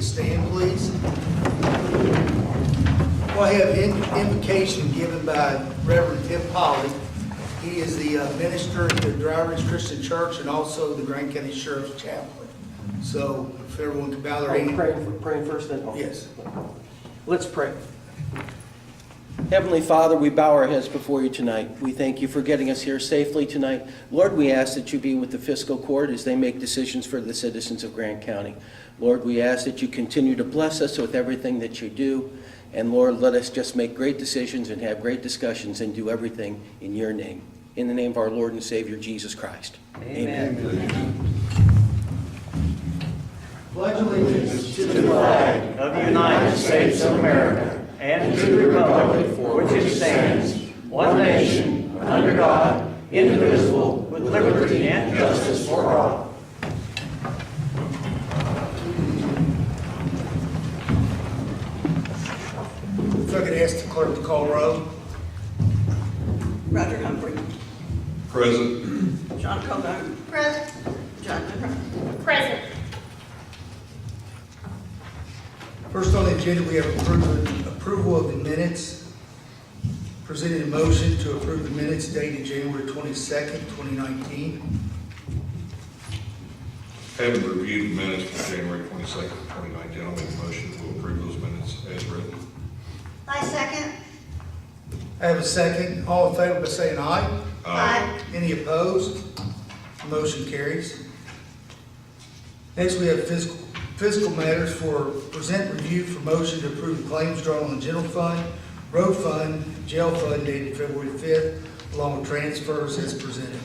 stand, please. Well, I have invocation given by Reverend Tim Polly. He is the minister at the Dry Ridge Christian Church and also the Grand County Sheriff's chaplain. So if everyone could bow their head. Praying first then? Okay. Yes. Let's pray. Heavenly Father, we bow our heads before you tonight. We thank you for getting us here safely tonight. Lord, we ask that you be with the fiscal court as they make decisions for the citizens of Grant County. Lord, we ask that you continue to bless us with everything that you do. And Lord, let us just make great decisions and have great discussions and do everything in your name. In the name of our Lord and Savior, Jesus Christ. Amen. Pledge allegiance to the flag of the United States of America and to the republic for which it stands, one nation, under God, indivisible, with liberty and justice for all. If I could ask the clerk to call roll. Roger Humphrey. Present. John Coburn. Present. John Miller. Present. First on the agenda, we have approval of the minutes. Presented a motion to approve the minutes dated January 22nd, 2019. Having reviewed the minutes from January 22nd, 2019, I'll make a motion to approve those minutes as written. I second. I have a second. All in favor by saying aye. Aye. Any opposed? Motion carries. Next, we have fiscal matters for present review for motion to approve the claims drawn on the general fund, road fund, jail fund dated February 5th, along with transfers as presented.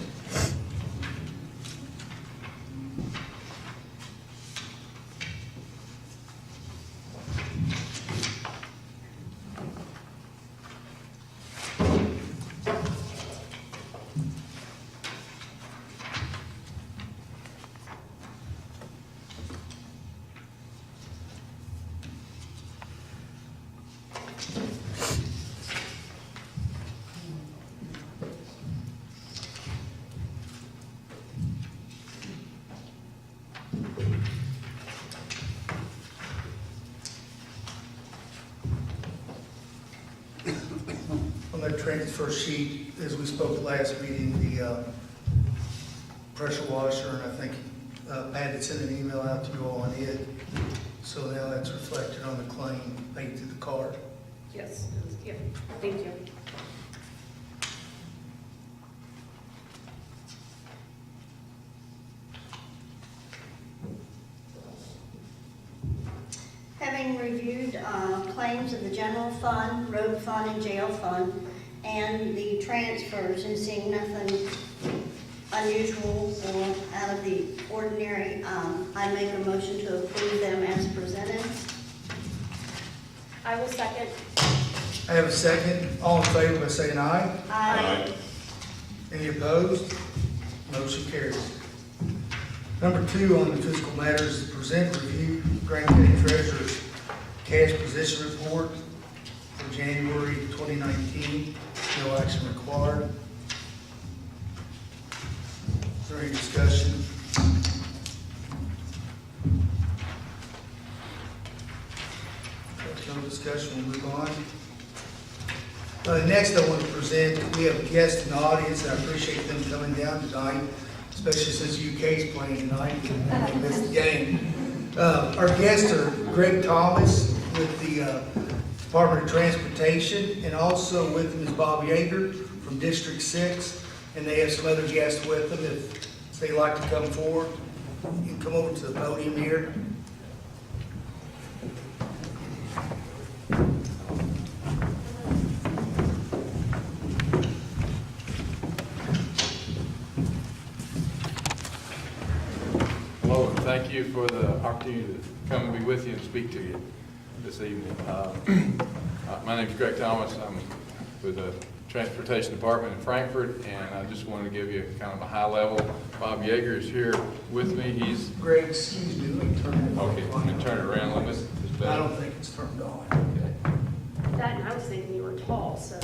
On the transfer sheet, as we spoke last meeting, the pressure washer, and I think Pat had sent an email out to you all on it. So now that's reflected on the claim paid through the card. Yes. Yeah. Thank you. Having reviewed claims of the general fund, road fund, and jail fund, and the transfers, and seeing nothing unusual or out of the ordinary, I make a motion to approve them as presented. I will second. I have a second. All in favor by saying aye. Aye. Any opposed? Motion carries. Number 2 on the fiscal matters is present review Grant County Treasurer's cash position report for January 2019. No action required. Is there any discussion? If no discussion, we'll move on. Next, I want to present, we have guests in the audience, and I appreciate them coming down tonight, especially since UK's playing tonight and they missed the game. Our guests are Greg Thomas with the Department of Transportation, and also with them is Bob Yeager from District 6, and they have some other guests with them. If they'd like to come forward, you can come over to the podium here. Hello, and thank you for the opportunity to come and be with you and speak to you this evening. My name is Greg Thomas. I'm with the Transportation Department in Frankfort, and I just wanted to give you kind of a high level. Bob Yeager is here with me. He's Greg, excuse me, let me turn it on. okay. Let me turn it around a little bit. It's better. I don't think it's turned on. Okay. That, and I was thinking you were tall, so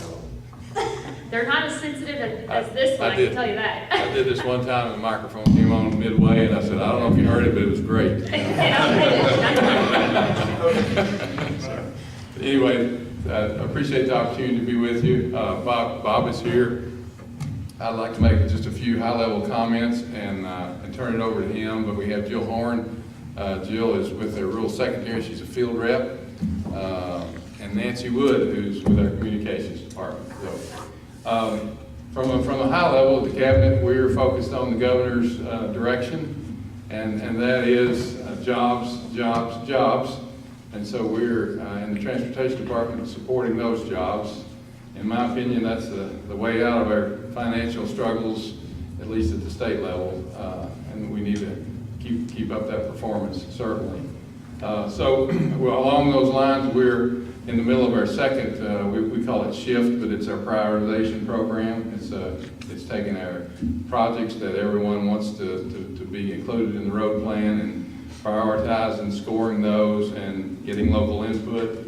they're not as sensitive as this one, I did. can tell you that. I did this one time, and the microphone came on midway, and I said, I don't know if you heard it, but it was great. anyway, I appreciate the opportunity to be with you. Bob is here. I'd like to make just a few high-level comments and turn it over to him, but we have Jill Horn. Jill is with our rural secretary. She's a field rep. And Nancy Wood, who's with our communications department. So, from a high level of the cabinet, we're focused on the governor's direction, and that is jobs, jobs, jobs. And so we're in the transportation department supporting those jobs. In my opinion, that's the way out of our financial struggles, at least at the state level, and we need to keep up that performance, certainly. So well, along those lines, we're in the middle of our second, we call it SHIFT, but it's our prioritization program. It's taking our projects that everyone wants to be included in the road plan and prioritizing, scoring those, and getting local input.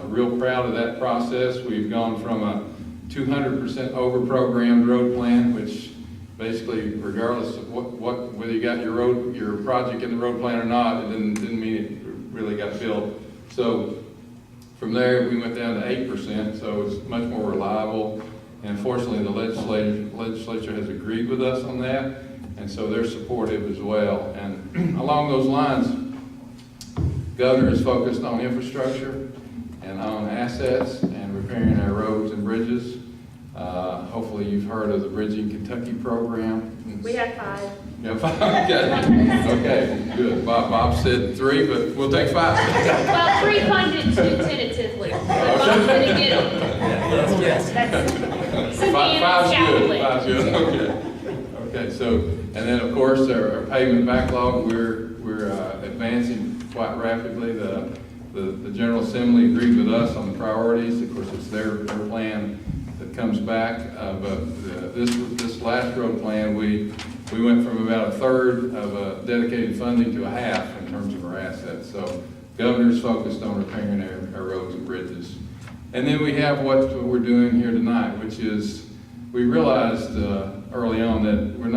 Real proud of that process. We've gone from a 200% over-programmed road plan, which basically, regardless of whether you got your project in the road plan or not, it didn't mean it really got built. So from there, we went down to 8%, so it's much more reliable. And fortunately, the legislature has agreed with us on that, and so they're supportive as well. And along those lines, Governor is focused on infrastructure and on assets and repairing our roads and bridges. Hopefully you've heard of the Bridging Kentucky program. We have 5. Yeah, 5, okay. Okay, good. Bob said 3, but we'll take 5. Well, 3 funded, 2 tentatively. But Bob's gonna get them. Yes. That's Five's good. Catholic. 5's good, okay. Okay, so, and then of course, our pavement backlog, we're advancing quite rapidly. The General Assembly agreed with us on the priorities. Of course, it's their plan that comes back, but this last road plan, we went from about a third of dedicated funding to a half in terms of our assets. So Governor's focused on repairing our roads and bridges. And then we have what we're doing here tonight, which is we realized early on that we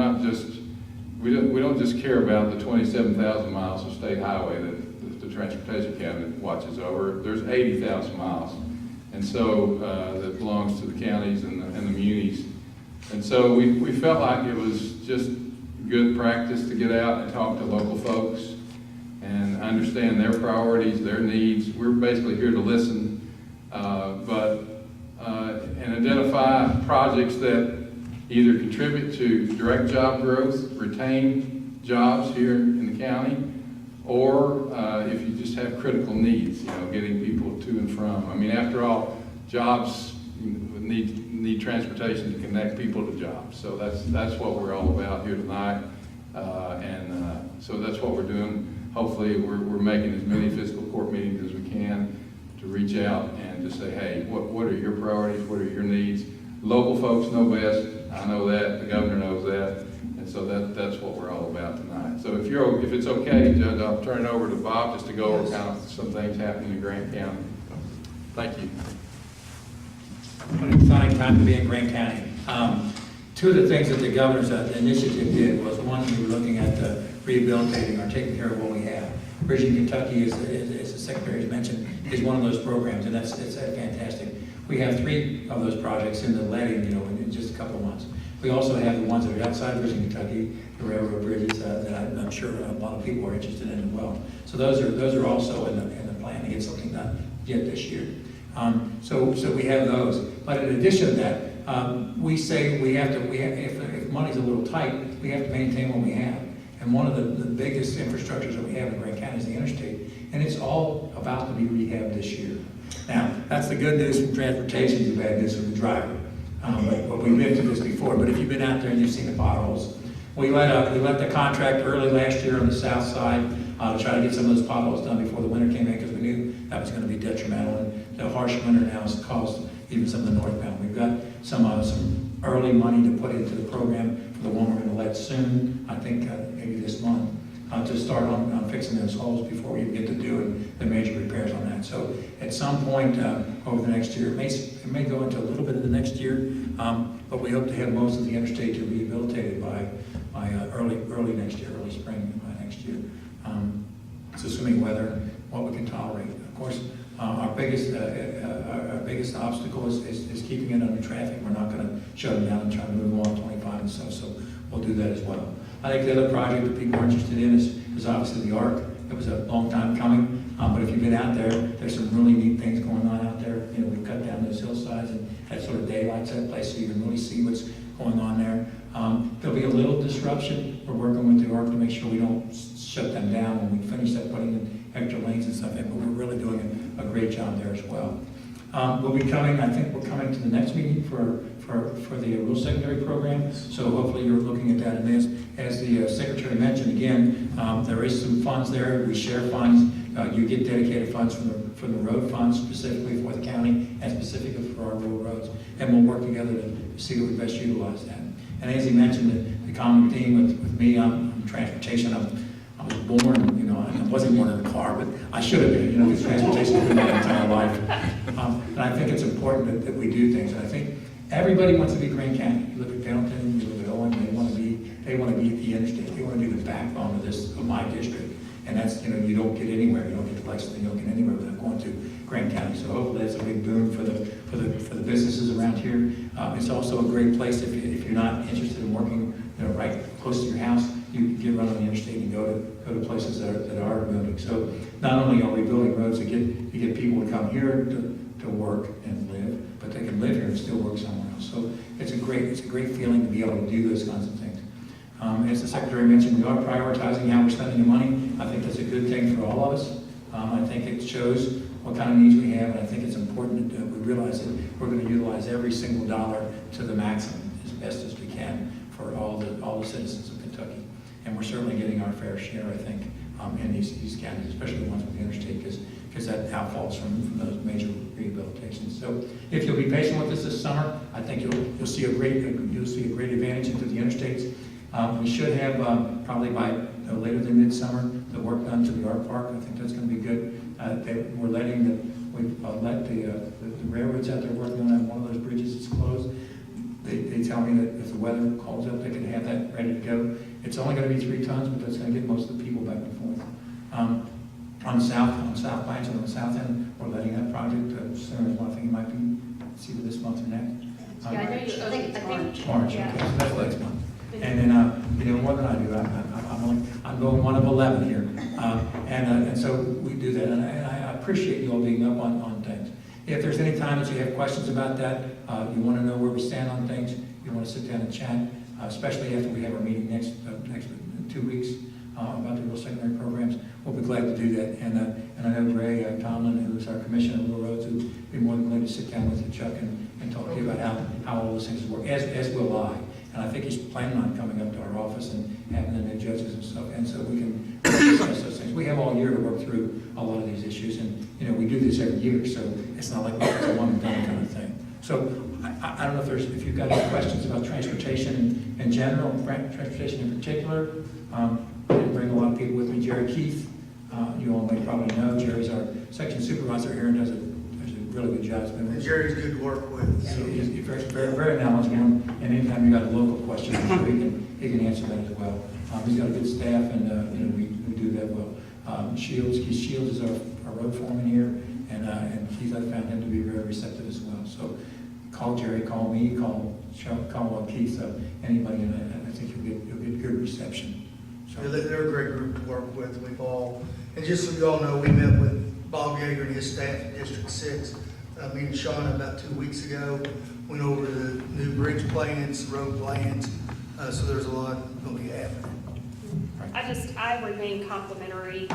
don't just care about the 27,000 miles of state highway that the Transportation Cabinet watches over. There's 80,000 miles. And so that belongs to the counties and the munis. And so we felt like it was just good practice to get out and talk to local folks and understand their priorities, their needs. We're basically here to listen, and identify projects that either contribute to direct job growth, retain jobs here in the county, or if you just have critical needs, getting people to and from. I mean, after all, jobs need transportation to connect people to jobs. So that's what we're all about here tonight. So that's what we're doing. Hopefully, we're making as many fiscal court meetings as we can to reach out and to say, hey, what are your priorities? What are your needs? Local folks know best. I know that. The governor knows that. And so that's what we're all about tonight. So if it's okay, Judge, I'll turn it over to Bob just to go over kind of some things happening in Grant County. Thank you. What an exciting time to be in Grant County. Two of the things that the governor's initiative did was, one, we were looking at rehabilitating or taking care of what we have. Bridging Kentucky, as the Secretary has mentioned, is one of those programs, and it's fantastic. We have 3 of those projects in the letting, in just a couple of months. We also have the ones that are outside of Bridging Kentucky, the railroad bridges that I'm sure a lot of people are interested in as well. So those are also in the plan to get something done yet this year. So we have those. But in addition to that, we say if money's a little tight, we have to maintain what we have. And one of the biggest infrastructures that we have in Grant County is the interstate, and it's all about to be rehabbed this year. Now, that's the good news from transportation, the bad news from the driver. But we've been through this before. But if you've been out there and you've seen the potholes, we let the contract early last year on the south side to try to get some of those potholes done before the winter came in, because we knew that was going to be detrimental. And the harsh winter now has caused even some of the northbound. We've got some early money to put into the program for the one we're going to let soon, I think maybe this month, to start on fixing those holes before we even get to doing the major repairs on that. So at some point over the next year, it may go into a little bit of the next year, but we hope to have most of the interstate to rehabilitated by early next year, early spring by next year. It's assuming weather, what we can tolerate. Of course, Our biggest obstacle is keeping it under traffic. We're not going to shut them down and try to move them on 25 and stuff, so we'll do that as well. I think the other project that people are interested in is obviously the Arc. It was a long time coming, but if you've been out there, there's some really neat things going on out there. You know, we've cut down those hillsides and that sort of daylights that place so you can really see what's going on there. There'll be a little disruption. We're working with the Arc to make sure we don't shut them down when we finish that, putting in extra lanes and stuff, but we're really doing a great job there as well. We'll be coming, I think we're coming to the next meeting for the rural secondary program, so hopefully you're looking at that. And as the secretary mentioned, again, there is some funds there. We share funds. You get dedicated funds from the road funds specifically for the county and specifically for our rural roads, and we'll work together to see how we best utilize that. And as he mentioned, the common theme with me on transportation, I was born, you know, I wasn't born in a car, but I should have been, you know, because transportation has been my entire life. And I think it's important that we do things. And I think everybody wants to be Grant County. You live at Pendleton, you live at Owen, they want to be at the interstate. They want to be the backbone of my district. And that's, you know, you don't get anywhere. You don't get to Lexington, you don't get anywhere without going to Grant County. So hopefully that's a big boon for the businesses around here. It's also a great place if you're not interested in working, you know, right close to your house. You can get run on the interstate and go to places that are booming. So not only are we building roads to get people to come here to work and live, but they can live here and still work somewhere else. So it's a great feeling to be able to do those kinds of things. As the secretary mentioned, we are prioritizing how we're spending the money. I think that's a good thing for all of us. I think it shows what kind of needs we have, and I think it's important that we realize that we're going to utilize every single dollar to the maximum as best as we can for all the citizens of Kentucky. And we're certainly getting our fair share, I think, in these counties, especially the ones with the interstate, because that outfalls from those major rehabilitations. So if you'll be patient with us this summer, I think you'll see a great advantage into the interstates. We should have probably by later than midsummer the work done to the Art Park. I think that's going to be good. We've let the railroads out there working on that. One of those bridges is closed. They tell me that if the weather calls up, they can have that ready to go. It's only going to be 3 tons, but that's going to get most of the people back and forth. On South Branch and on the south end, we're letting that project soon as well. I think it might be either this month or next. Yeah, I know you, I think. March, Yeah. okay, so that's next month. And then, you know, more than I do, I'm going 1 of 11 here. And so we do that, and I appreciate you all being up on things. If there's any time that you have questions about that, you want to know where we stand on things, you want to sit down and chat, especially after we have our meeting next 2 weeks about the rural secondary programs, we'll be glad to do that. And I know Ray Tomlin, who's our commissioner of rural roads, would be more than glad to sit down with you, Chuck, and talk to you about how all those things work, as will I. And I think he's planning on coming up to our office and having the new judges and stuff, and so we can discuss those things. We have all year to work through a lot of these issues, and you know we do this every year, so it's not like it's a one and done kind of thing. So I don't know if you've got any questions about transportation in general, transportation in particular. I didn't bring a lot of people with me. Jerry Keith, you all may probably know. Jerry's our section supervisor here and does a really good job. And Jerry's good to work with. So he's very knowledgeable, and anytime you got a local question, I'm sure he can answer that as well. He's got a good staff, and you know, we do that well. Keith Shields is our road foreman here, and Keith, I found him to be very receptive as well. So call Jerry, call me, call Keith, anybody, and I think you'll get good reception. So Yeah, they're a great group to work with. And just so you all know, we met with Bob Yeager and his staff in District 6. Me and Shauna about 2 weeks ago went over the new bridge plans, road plans. So there's a lot going to be happening. I remain complimentary,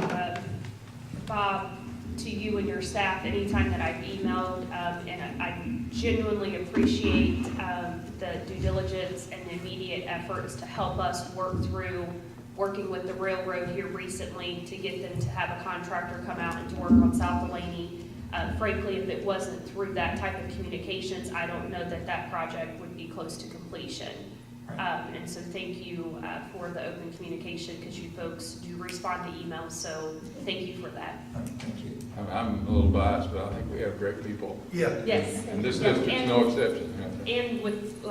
Bob, to you and your staff anytime that I've emailed, and I genuinely appreciate the due diligence and the immediate efforts to help us work through working with the railroad here recently to get them to have a contractor come out and to work on South Delaney. Frankly, if it wasn't through that type of communications, I don't know that project would be close to completion. And so thank you for the open communication, because you folks do respond to emails, so thank you for that. thank you. I'm a little biased, but I think we have great people. Yeah. Yes. And this Yeah, district's no exception. And with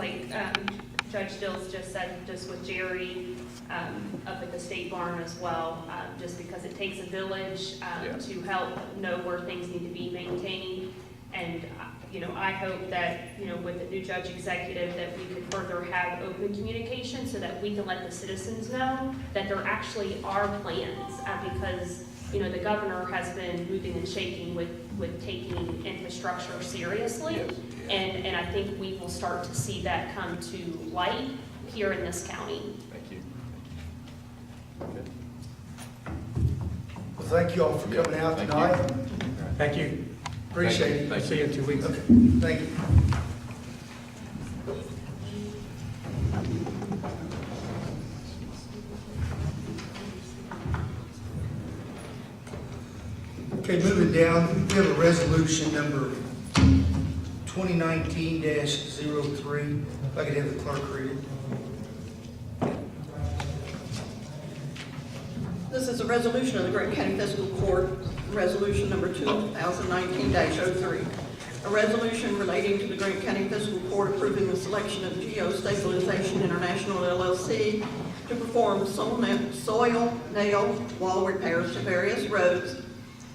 Judge Dills just said, just with Jerry up at the state barn as well, just because it takes a village to help know where things need to be maintained. And, I hope that, with the new judge executive, that we could further have open communication so that we can let the citizens know that there actually are plans, because, the governor has been moving and shaking with taking infrastructure seriously. Yes. And I think we will start to see that come to light here in this county. Thank you. Okay. Well, thank you all for coming out Thank tonight. Thank you. Appreciate it. Thank you. See you in 2 weeks. Okay, thank you. Okay, moving down, we have a resolution number 2019-03. If I could have the clerk read it. This is a resolution of the Grant County Fiscal Court, resolution number 2019-03. A resolution relating to the Grant County Fiscal Court approving the selection of Gcfc International LLC to perform soil nail wall repairs to various roads.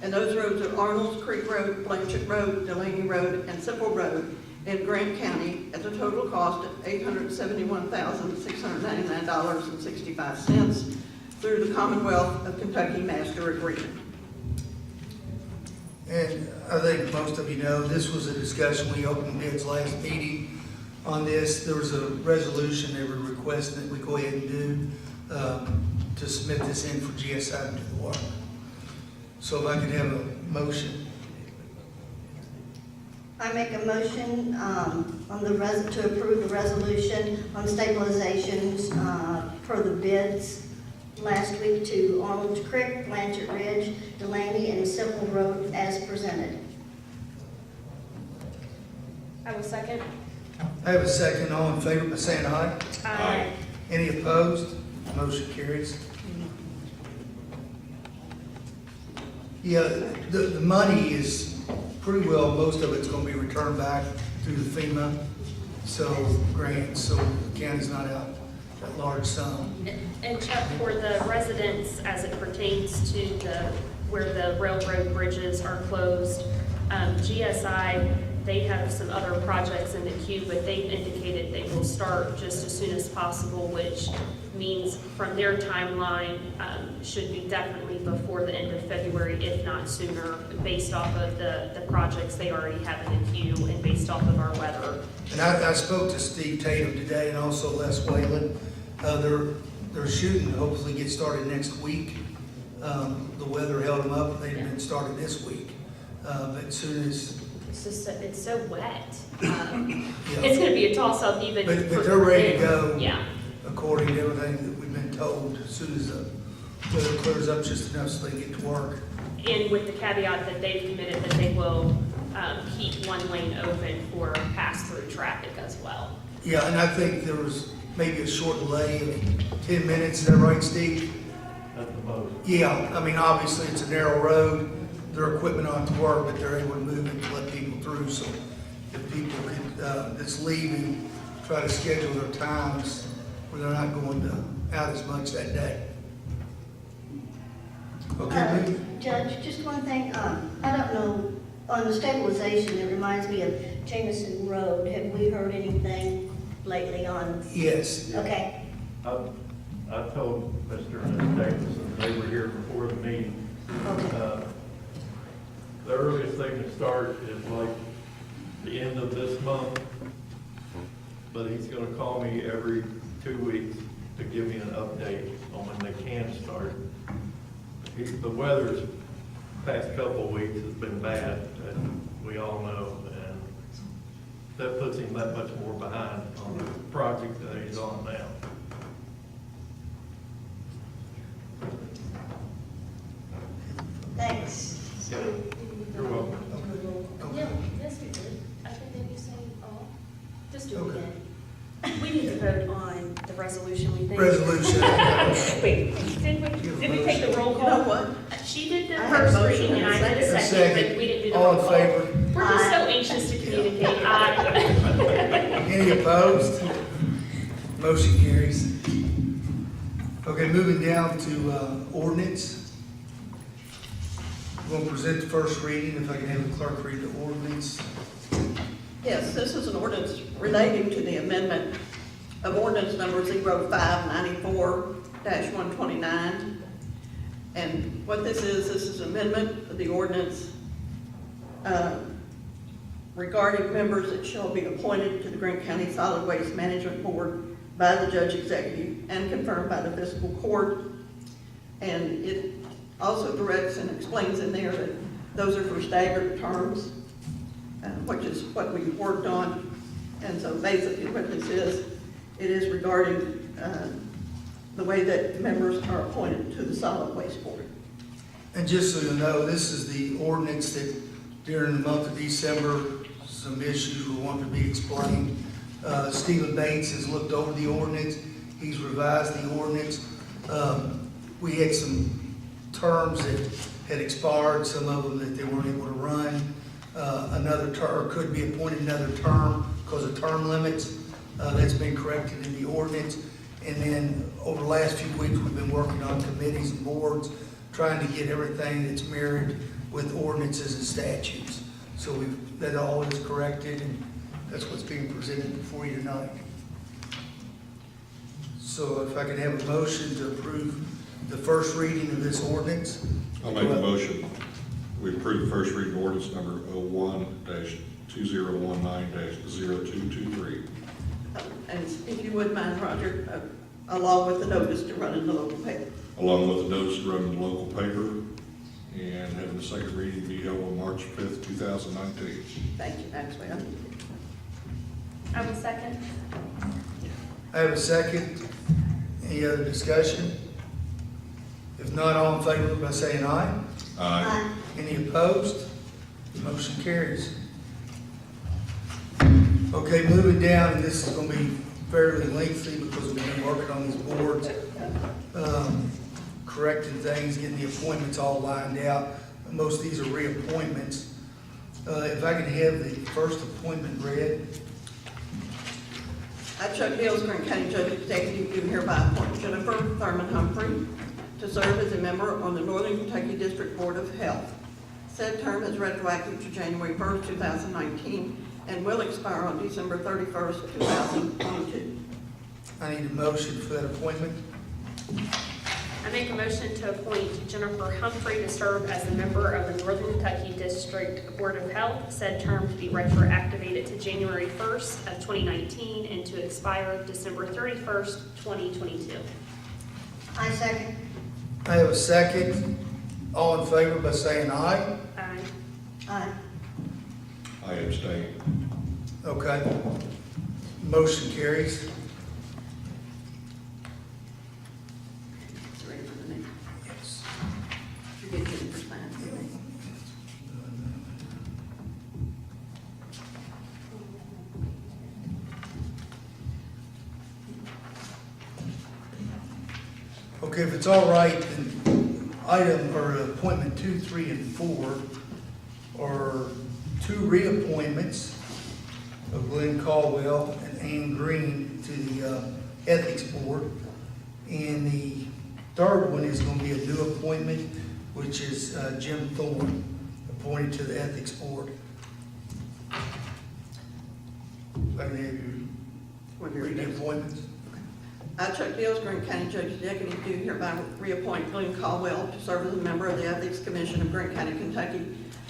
And those roads are Arnold's Creek Road, Blanchett Road, Delaney Road, and Sippel Road in Grant County at a total cost of $871,699.65 through the Commonwealth of Kentucky Master Agreement. And I think most of you know, this was a discussion, we opened bids last meeting on this. There was a resolution they were requesting that we go ahead and do to submit this in for GSI to do the work. So if I could have a motion. I make a motion to approve the resolution on stabilizations per the bids last week to Arnold's Creek, Blanchett Ridge, Delaney, and Sippel Road as presented. I will second. I have a second. All in favor by saying aye. Aye. Any opposed? Motion carries. Yeah, the money is pretty well, most of it's going to be returned back through the FEMA, grants, so the county's not out that large sum. And Chuck, for the residents, as it pertains to where the railroad bridges are closed, GSI, they have some other projects in the queue, but they've indicated they will start just as soon as possible, which means from their timeline, should be definitely before the end of February, if not sooner, based off of the projects they already have in the queue and based off of our weather. And I spoke to Steve Tatum today and also Les Whalen. They're shooting to hopefully get started next week. The weather held them up. They've been started this week. But as soon as... It's so wet. It's gonna be a toss-up even. But for they're ready to them. go. Yeah. According to everything that we've been told, as soon as the weather clears up just enough so they get to work. And with the caveat that they've committed that they will keep one lane open for pass-through traffic as well. Yeah, and I think there was maybe a short delay of 10 minutes. Is that right, Steve? At the most. Yeah, I mean, obviously it's a narrow road. Their equipment ought to work, but they're able to move it to let people through. So if people could, that's leaving, try to schedule their times where they're not going out as much that day. Okay, Lee? Judge, just one thing, I don't know, on the stabilization, it reminds me of Jameson Road. Have we heard anything lately on? Yes. Okay. I told Mr. and Ms. Davidson, they were here before the meeting. Okay. The earliest they can start is like the end of this month, but he's gonna call me every 2 weeks to give me an update on when they can start. The weather's past couple of weeks has been bad, and we all know, and that puts him that much more behind on the project that he's on now. Thanks. Yeah. You're welcome. Yeah, let's do it. I think maybe say all. Just do it Okay. again. We need to vote on the resolution, we think. Resolution. Wait, did we take the roll You know call? what? She did the I had a first motion reading and I did a A second, but we didn't do the All roll in call. favor? We're just so anxious to communicate. Aye. Any opposed? Motion carries. Okay, moving down to ordinance. We'll present the first reading. If I can have the clerk read the ordinance. Yes, this is an ordinance relating to the amendment of ordinance number 0594-129. And what this is amendment of the ordinance regarding members that shall be appointed to the Grant County Solid Waste Management Board by the Judge Executive and confirmed by the Fiscal Court. And it also directs and explains in there that those are for staggered terms, which is what we've worked on. And so basically what this is, it is regarding the way that members are appointed to the Solid Waste Board. And just so you know, this is the ordinance that during the month of December, some issues will want to be explained. Stephen Bates has looked over the ordinance. He's revised the ordinance. We had some terms that had expired, some of them that they weren't able to run. Another term, or could be appointed another term because of term limits. That's been corrected in the ordinance. And then over the last few weeks, we've been working on committees and boards, trying to get everything that's mirrored with ordinances and statutes. So that all is corrected, and that's what's being presented before you tonight. So if I could have a motion to approve the first reading of this ordinance. I'll make a motion. We approve the first reading ordinance number 01-2019-0223. And if you would mind, Roger, along with the notice to run in the local paper. Along with the notice to run in the local paper, and having the second reading be held on March 5th, 2019. Thank you, Maxwell. I will second. I have a second. Any other discussion? If not, all in favor by saying aye. Aye. Any opposed? Motion carries. Okay, moving down, and this is going to be fairly lengthy because we've been working on these boards, correcting things, getting the appointments all lined out. Most of these are reappointments. If I can have the first appointment read. I, Chuck Dills, Grant County Judge Executive, do hereby appoint Jennifer Thurman Humphrey to serve as a member on the Northern Kentucky District Board of Health. Said term is retroactive to January 1st, 2019, and will expire on December 31st, 2022. I need a motion for that appointment. I make a motion to appoint Jennifer Humphrey to serve as a member of the Northern Kentucky District Board of Health. Said term to be retroactivated to January 1st of 2019 and to expire December 31st, 2022. I second. I have a second. All in favor by saying aye. Aye. Aye. I abstain. Okay. Motion carries. Ready for the next? Yes. You get Jennifer's sign. Okay, if it's all right, then item or appointment 2, 3, and 4 are two reappointments of Glenn Caldwell and Ann Green to the Ethics Board. And the third one is going to be a new appointment, which is Jim Thorne, appointed to the Ethics Board. I can have you read the appointments. I, Chuck Dills, Grant County Judge Executive, do hereby reappoint Glenn Caldwell to serve as a member of the Ethics Commission of Grant County, Kentucky,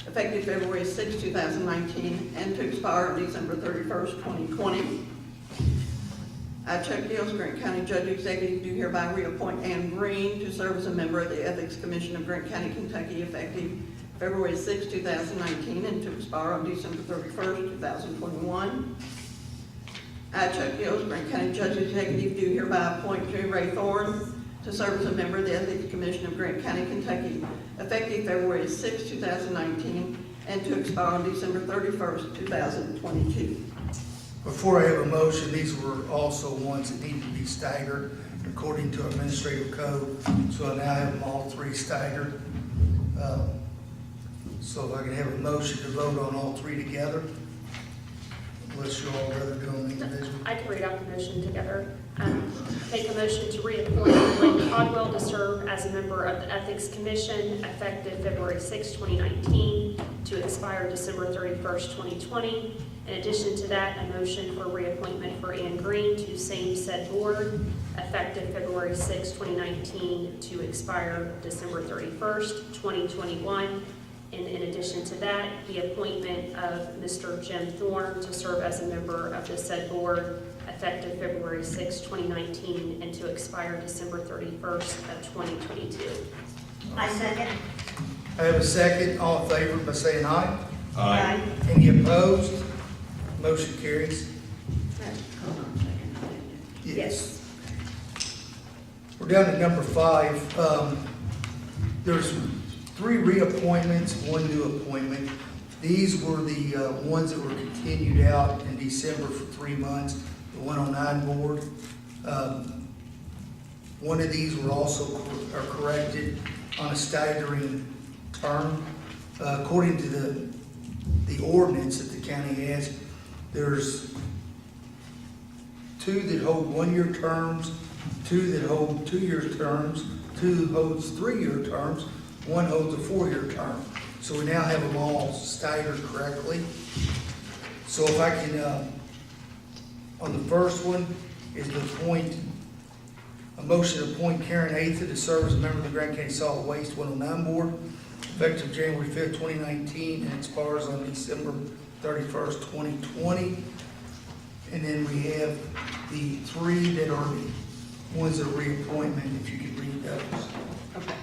effective February 6, 2019, and to expire on December 31st, 2020. I, Chuck Dills, Grant County Judge Executive, do hereby reappoint Ann Green to serve as a member of the Ethics Commission of Grant County, Kentucky, effective February 6, 2019, and to expire on December 31st, 2021. I, Chuck Dills, Grant County Judge Executive, do hereby appoint J. Ray Thorne to serve as a member of the Ethics Commission of Grant County, Kentucky, effective February 6, 2019, and to expire on December 31st, 2022. Before I have a motion, these were also ones that need to be staggered according to administrative code. So I now have them all three staggered. So if I can have a motion to vote on all three together. unless you all rather do them individually. I can read out the motion together. Make a motion to reappoint Lynn Codwell to serve as a member of the Ethics Commission effective February 6, 2019, to expire December 31st, 2020. In addition to that, a motion for reappointment for Ann Green to same said board effective February 6, 2019, to expire December 31st, 2021. And in addition to that, the appointment of Mr. Jim Thorne to serve as a member of the said board effective February 6, 2019, and to expire December 31st of 2022. I second. I have a second. All in favor by saying aye. Aye. Any opposed? Motion carries. Hold on a second. Yes. We're down to number 5. There's 3 reappointments, 1 new appointment. These were the ones that were continued out in December for 3 months, the 109 board. One of these were also are corrected on a staggering term. According to the ordinance that the county has, there's 2 that hold 1-year terms, 2 that hold 2-year terms, 2 holds 3-year terms, 1 holds a 4-year term. So we now have them all staggered correctly. So if I can, on the first one, is to appoint, a motion to appoint Karen Atha to serve as a member of the Grant County Solid Waste 109 Board, effective January 5th, 2019, and expires on December 31st, 2020. And then we have the 3 that are the ones that are reappointment, if you could read those. Okay.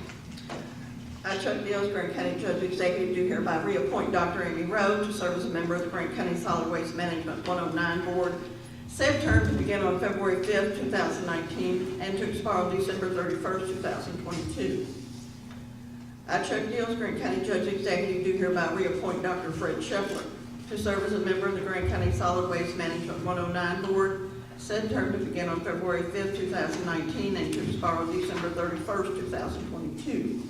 I, Chuck Dills, Grant County Judge Executive, do hereby reappoint Dr. Amy Rowe to serve as a member of the Grant County Solid Waste Management 109 Board. Said term to begin on February 5th, 2019, and to expire on December 31st, 2022. I, Chuck Dills, Grant County Judge Executive, do hereby reappoint Dr. Fred Scheffler to serve as a member of the Grant County Solid Waste Management 109 Board. Said term to begin on February 5th, 2019, and to expire on December 31st, 2022.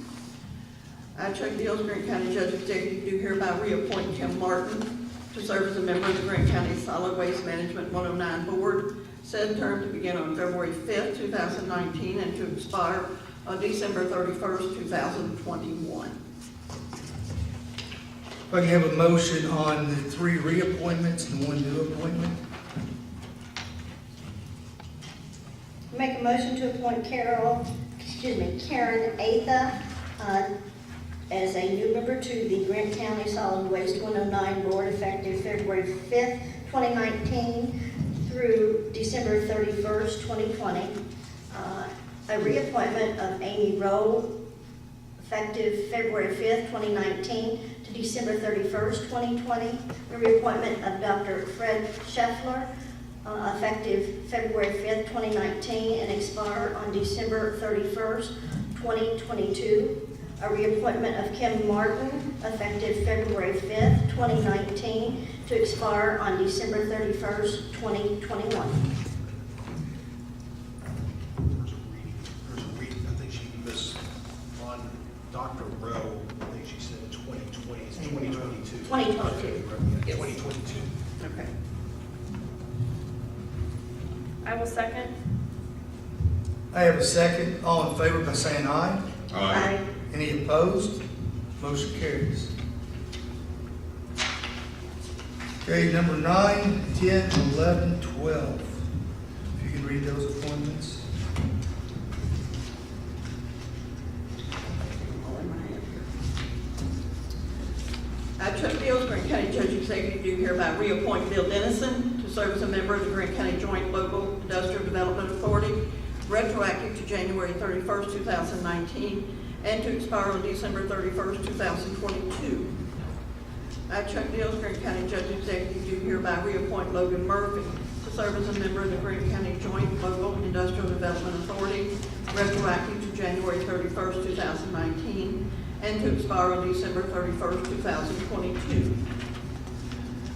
I, Chuck Dills, Grant County Judge Executive, do hereby reappoint Kim Martin to serve as a member of the Grant County Solid Waste Management 109 Board. Said term to begin on February 5th, 2019, and to expire on December 31st, 2021. If I can have a motion on the 3 reappointments and 1 new appointment. Make a motion to appoint Karen Atha as a new member to the Grant County Solid Waste 109 Board effective February 5th, 2019 through December 31st, 2020. A reappointment of Amy Rowe effective February 5th, 2019 to December 31st, 2020. A reappointment of Dr. Fred Scheffler effective February 5th, 2019 and expire on December 31st, 2022. A reappointment of Kim Martin effective February 5th, 2019 to expire on December 31st, 2021. There's a reading, I think she missed on Dr. Rowe, I think she said 2020, it's 2022. 2022. Yeah, 2022. Okay. I will second. I have a second. All in favor by saying aye. Aye. Any opposed? Motion carries. Okay, number 9, 10, 11, 12. If you can read those appointments. I, Chuck Dills, Grant County Judge Executive, do hereby reappoint Bill Dennison to serve as a member of the Grant County Joint Local Industrial Development Authority, retroactive to January 31st, 2019, and to expire on December 31st, 2022. I, Chuck Dills, Grant County Judge Executive, do hereby reappoint Logan Murphy to serve as a member of the Grant County Joint Local Industrial Development Authority, retroactive to January 31st, 2019, and to expire on December 31st, 2022.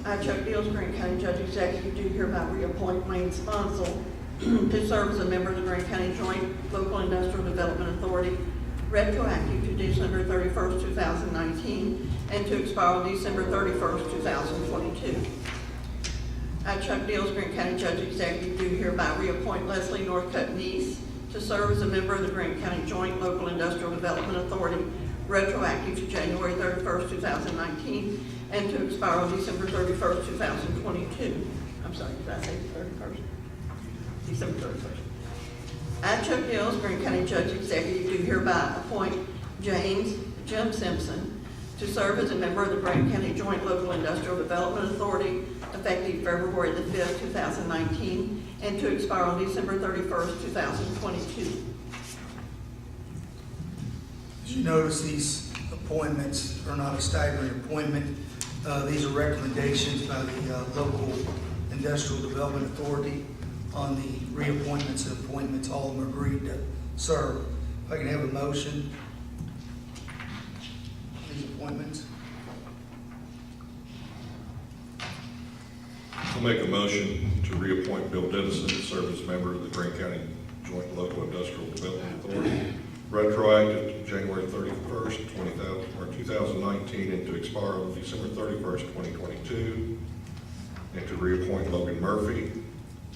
I, Chuck Dills, Grant County Judge Executive, do hereby reappoint Wayne Sponsel to serve as a member of the Grant County Joint Local Industrial Development Authority, retroactive to December 31st, 2019, and to expire on December 31st, 2022. I, Chuck Deals, Grant County Judge Executive, do hereby reappoint Leslie Northcutt Neese to serve as a member of the Grant County Joint Local Industrial Development Authority, retroactive to January 31st, 2019, and to expire on December 31st, 2022. I'm sorry, did I say the 31st? December 31st. I, Chuck Deals, Grant County Judge Executive, do hereby appoint James Jim Simpson to serve as a member of the Grant County Joint Local Industrial Development Authority, effective February the 5th, 2019, and to expire on December 31st, 2022. As you notice, these appointments are not a staggering appointment. These are recommendations by the Local Industrial Development Authority on the reappointments and appointments. All of them agreed to serve. If I can have a motion. These appointments. I'll make a motion to reappoint Bill Dennison to serve as member of the Grant County Joint Local Industrial Development Authority, retroactive to January 31st, 2019, and to expire on December 31st, 2022, and to reappoint Logan Murphy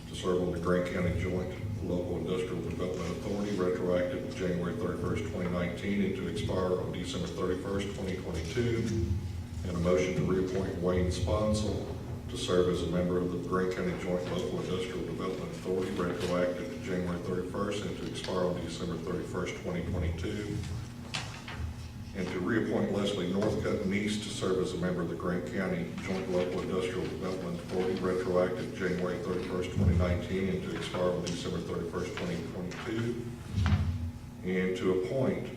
to serve on the Grant County Joint Local Industrial Development Authority, retroactive to January 31st, 2019, and to expire on December 31st, 2022, and a motion to reappoint Wayne Sponsel to serve as a member of the Grant County Joint Local Industrial Development Authority, retroactive to January 31st, and to expire on December 31st, 2022, and to reappoint Leslie Northcutt Neese to serve as a member of the Grant County Joint Local Industrial Development Authority, retroactive January 31st, 2019, and to expire on December 31st, 2022, and to appoint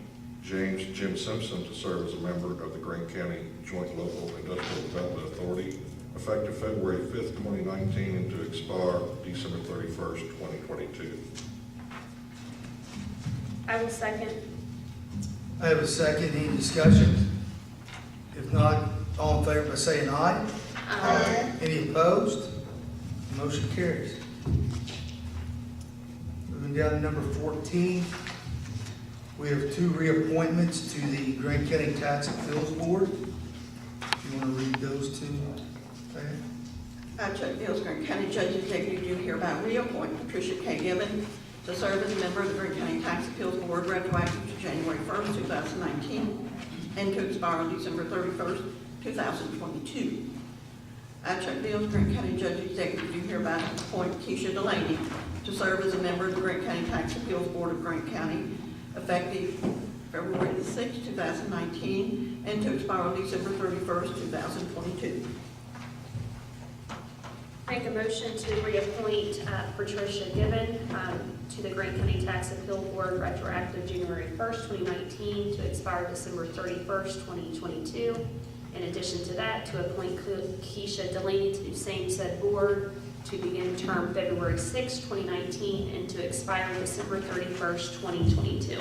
James Jim Simpson to serve as a member of the Grant County Joint Local Industrial Development Authority, effective February 5th, 2019, and to expire December 31st, 2022. I will second. I have a second. Any discussion? If not, all in favor by saying aye. Aye. Any opposed? Motion carries. Moving down to number 14, we have two reappointments to the Grant County Tax Appeals Board. If you want to read those two, okay? I, Chuck Deals, Grant County Judge Executive, do hereby reappoint Patricia K. Gibbon to serve as a member of the Grant County Tax Appeals Board, retroactive to January 1st, 2019, and to expire on December 31st, 2022. I, Chuck Deals, Grant County Judge Executive, do hereby appoint Keisha Delaney to serve as a member of the Grant County Tax Appeals Board of Grant County, effective February the 6th, 2019, and to expire on December 31st, 2022. Make a motion to reappoint Patricia Gibbon to the Grant County Tax Appeal Board, retroactive January 1st, 2019, to expire December 31st, 2022. In addition to that, to appoint Keisha Delaney to the same said board to begin term February 6th, 2019, and to expire December 31st, 2022.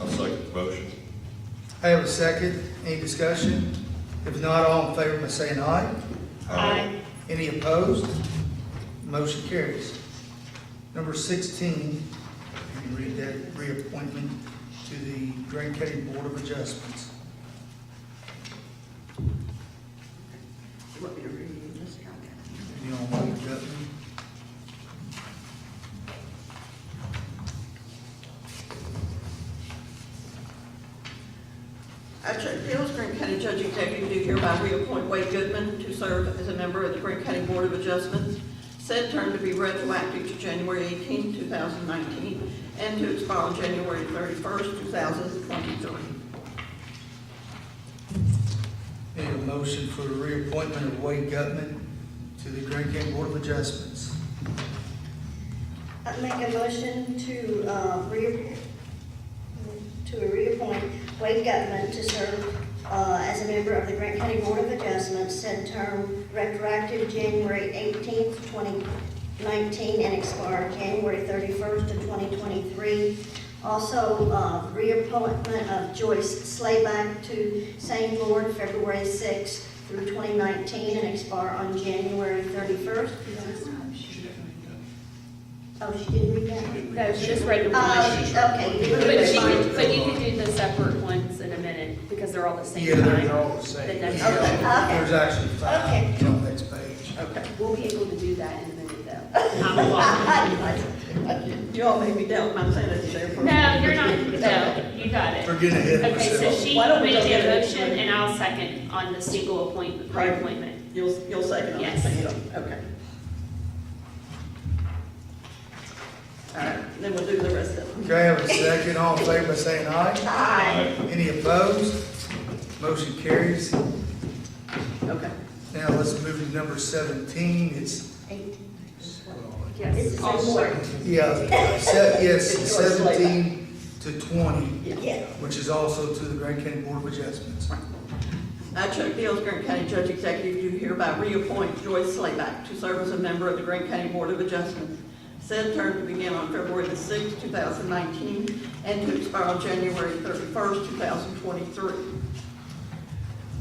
I'll second the motion. I have a second. Any discussion? If not, all in favor by saying aye. Aye. Any opposed? Motion carries. Number 16, you can read that reappointment to the Grant County Board of Adjustments. You want me to read this? You don't want to gut me? I, Chuck Deals, Grant County Judge Executive, do hereby reappoint Wade Goodman to serve as a member of the Grant County Board of Adjustments, said term to be retroactive to January 18, 2019, and to expire on January 31st, 2023. Need a motion for the reappointment of Wade Gutman to the Grant County Board of Adjustments. I make a motion to reappoint Wade Gutman to serve as a member of the Grant County Board of Adjustments, said term retroactive January 18th, 2019, and expire January 31st of 2023. Also, reappointment of Joyce Slayback to same board February 6th through 2019, and expire on January 31st. Oh, she didn't read that? No, she just read the one. Okay. But you can do the separate ones in a minute, because they're all the same Yeah, time. they're all the same. Then that's Okay. There's actually five Okay. on the next page. Okay. We'll be able to do that in a minute, though. You all made me doubt my sanity there for a No, minute. you're not, no, you got it. We're getting ahead of Okay, so ourselves. she Why don't we made go get the it? motion, and I'll second on the single appointment, reappointment. You'll second on Yes. that, okay. All right, then we'll do the rest of them. Okay, I have a second. All in favor by saying aye. Aye. Any opposed? Motion carries. Okay. Now let's move to number 17. It's, Yes, all four. yes, It's yours, 17 to 20, Yeah. which is also to the Grant County Board of Adjustments. I, Chuck Beals, Grant County Judge Executive, do hereby reappoint Joyce Slayback to serve as a member of the Grant County Board of Adjustments. Said term to begin on February the 6th, 2019, and to expire on January 31st, 2023.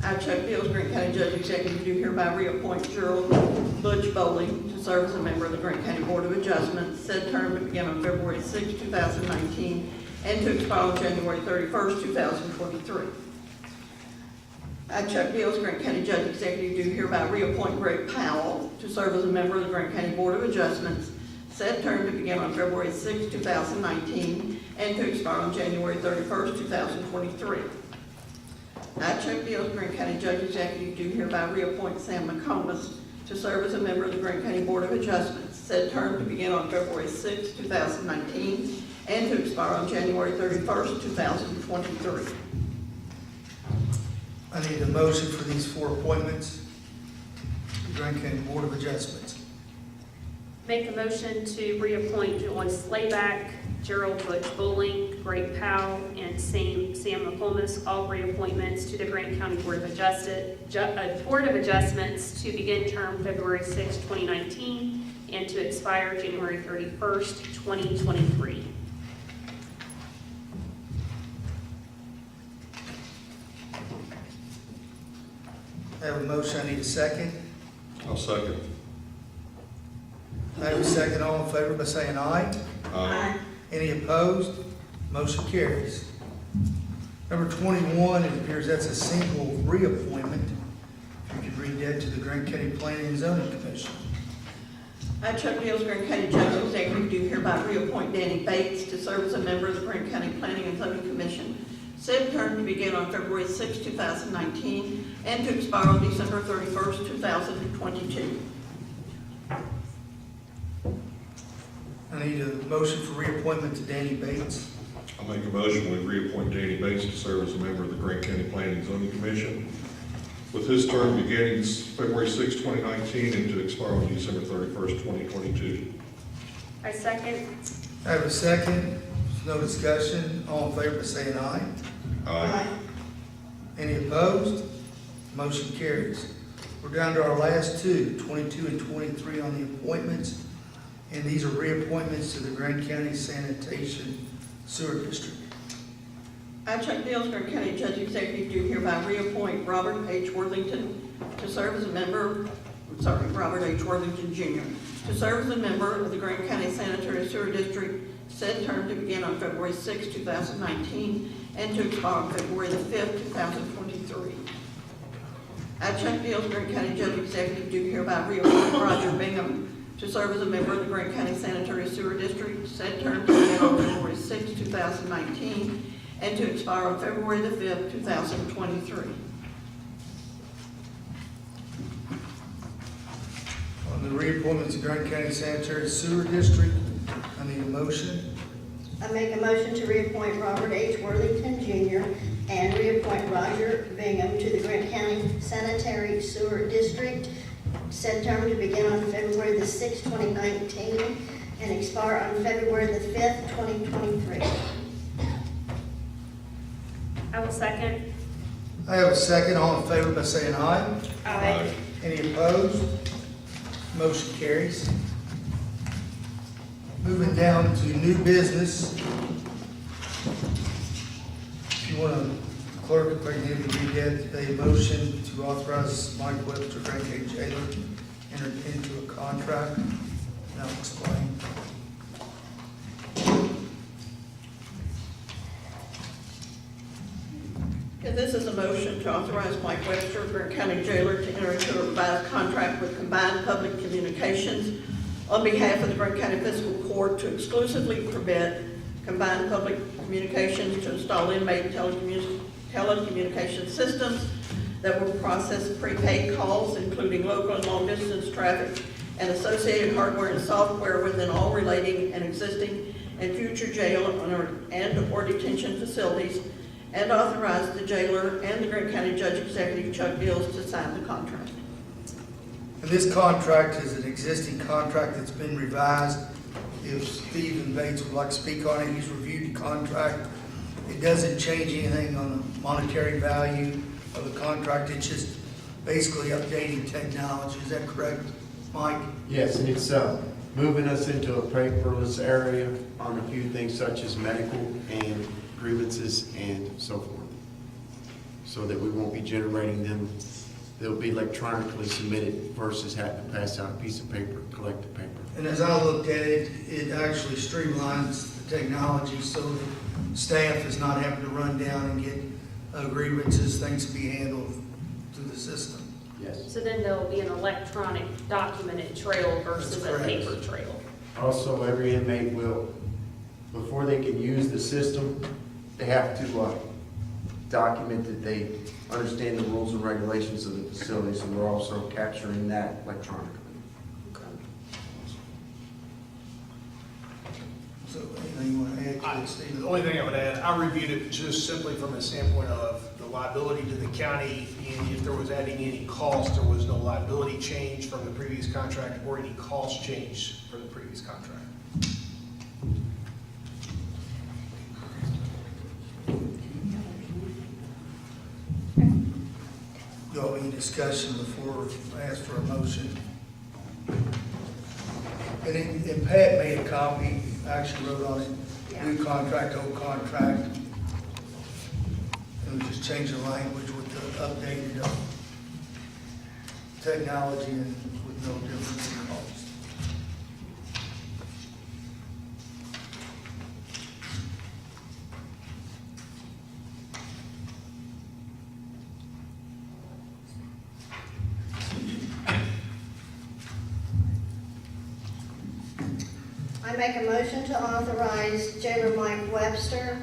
I, Chuck Beals, Grant County Judge Executive, do hereby reappoint Gerald Butch Bowling to serve as a member of the Grant County Board of Adjustments. Said term to begin on February 6th, 2019, and to expire on January 31st, 2023. I, Chuck Beals, Grant County Judge Executive, do hereby reappoint Greg Powell to serve as a member of the Grant County Board of Adjustments. Said term to begin on February 6, 2019, and to expire on January 31st, 2023. I, Chuck Beals, Grant County Judge Executive, do hereby reappoint Sam McComas to serve as a member of the Grant County Board of Adjustments. Said term to begin on February 6, 2019, and to expire on January 31st, 2023. I need a motion for these four appointments to the Grant County Board of Adjustments. Make a motion to reappoint Joyce Slayback, Gerald Butch Bowling, Greg Powell, and Sam McComas, all reappointments to the Grant County Board of Adjustments to begin term February 6, 2019, and to expire January 31st, 2023. I have a motion. I need a second. I'll second. I have a second. All in favor by saying aye. Aye. Any opposed? Motion carries. Number 21, it appears that's a single reappointment. If you could read that to the Grant County Planning and Zoning Commission. I, Chuck Beals, Grant County Judge Executive, do hereby reappoint Danny Bates to serve as a member of the Grant County Planning and Zoning Commission. Said term to begin on February 6, 2019, and to expire on December 31st, 2022. I need a motion for reappointment to Danny Bates. I'll make a motion, we reappoint Danny Bates to serve as a member of the Grant County Planning and Zoning Commission, with his term beginning February 6, 2019, and to expire on December 31st, 2022. I second. I have a second. There's no discussion. All in favor by saying aye. Aye. Any opposed? Motion carries. We're down to our last two, 22 and 23 on the appointments. And these are reappointments to the Grant County Sanitation Sewer District. I, Chuck Beals, Grant County Judge Executive, do hereby reappoint Robert H. Worthington to serve as a member, Robert H. Worthington Jr., to serve as a member of the Grant County Sanitary Sewer District. Said term to begin on February 6, 2019, and to expire on February the 5th, 2023. I, Chuck Beals, Grant County Judge Executive, do hereby reappoint Roger Bingham to serve as a member of the Grant County Sanitary Sewer District. Said term to begin on February 6, 2019, and to expire on February the 5th, 2023. On the reappointments to Grant County Sanitary Sewer District, I need a motion. I make a motion to reappoint Robert H. Worthington Jr. and reappoint Roger Bingham to the Grant County Sanitary Sewer District. Said term to begin on February the 6th, 2019, and expire on February the 5th, 2023. I will second. I have a second. All in favor by saying aye. Aye. Any opposed? Motion carries. Moving down to new business. If you want to, clerk, if I can have you read that, a motion to authorize Mike Webster, Grant County Jailer, enter into a contract. And I'll explain. Okay, this is a motion to authorize Mike Webster, Grant County Jailer, to enter into a revised contract with Combined Public Communications on behalf of the Grant County Fiscal Court to exclusively permit Combined Public Communications to install inmate telecommunications systems that will process prepaid calls, including local and long-distance traffic, and associated hardware and software within all relating and existing and future jail and/or detention facilities, and authorize the jailer and the Grant County Judge Executive Chuck Dills to sign the contract. And this contract is an existing contract that's been revised. If Stephen Bates would like to speak on it, he's reviewed the contract. It doesn't change anything on the monetary value of the contract. It's just basically updating technology. Is that correct, Mike? Yes, and it's moving us into a paperless area on a few things such as medical and grievances and so forth, so that we won't be generating them. They'll be electronically submitted versus having to pass out a piece of paper, collect the paper. And as I looked at it, it actually streamlines the technology so that staff is not having to run down and get grievances, things to be handled through the system. Yes. So then there'll be an electronic documented trail versus That's a correct. paper trail. Also, every inmate will, before they can use the system, they have to document that they understand the rules and regulations of the facility, so we're also capturing that electronically. So anything you want to add to this, Stephen? The only thing I would add, I reviewed it just simply from the standpoint of the liability to the county, and if there was adding any cost, there was no liability change from the previous contract or any cost change from the previous contract. Y'all any discussion before I ask for a motion? And Pat made a copy, actually wrote on it, new contract, old contract. And we just changed the language with the updated technology and with no difference in cost. I make a motion to authorize Jailer Mike Webster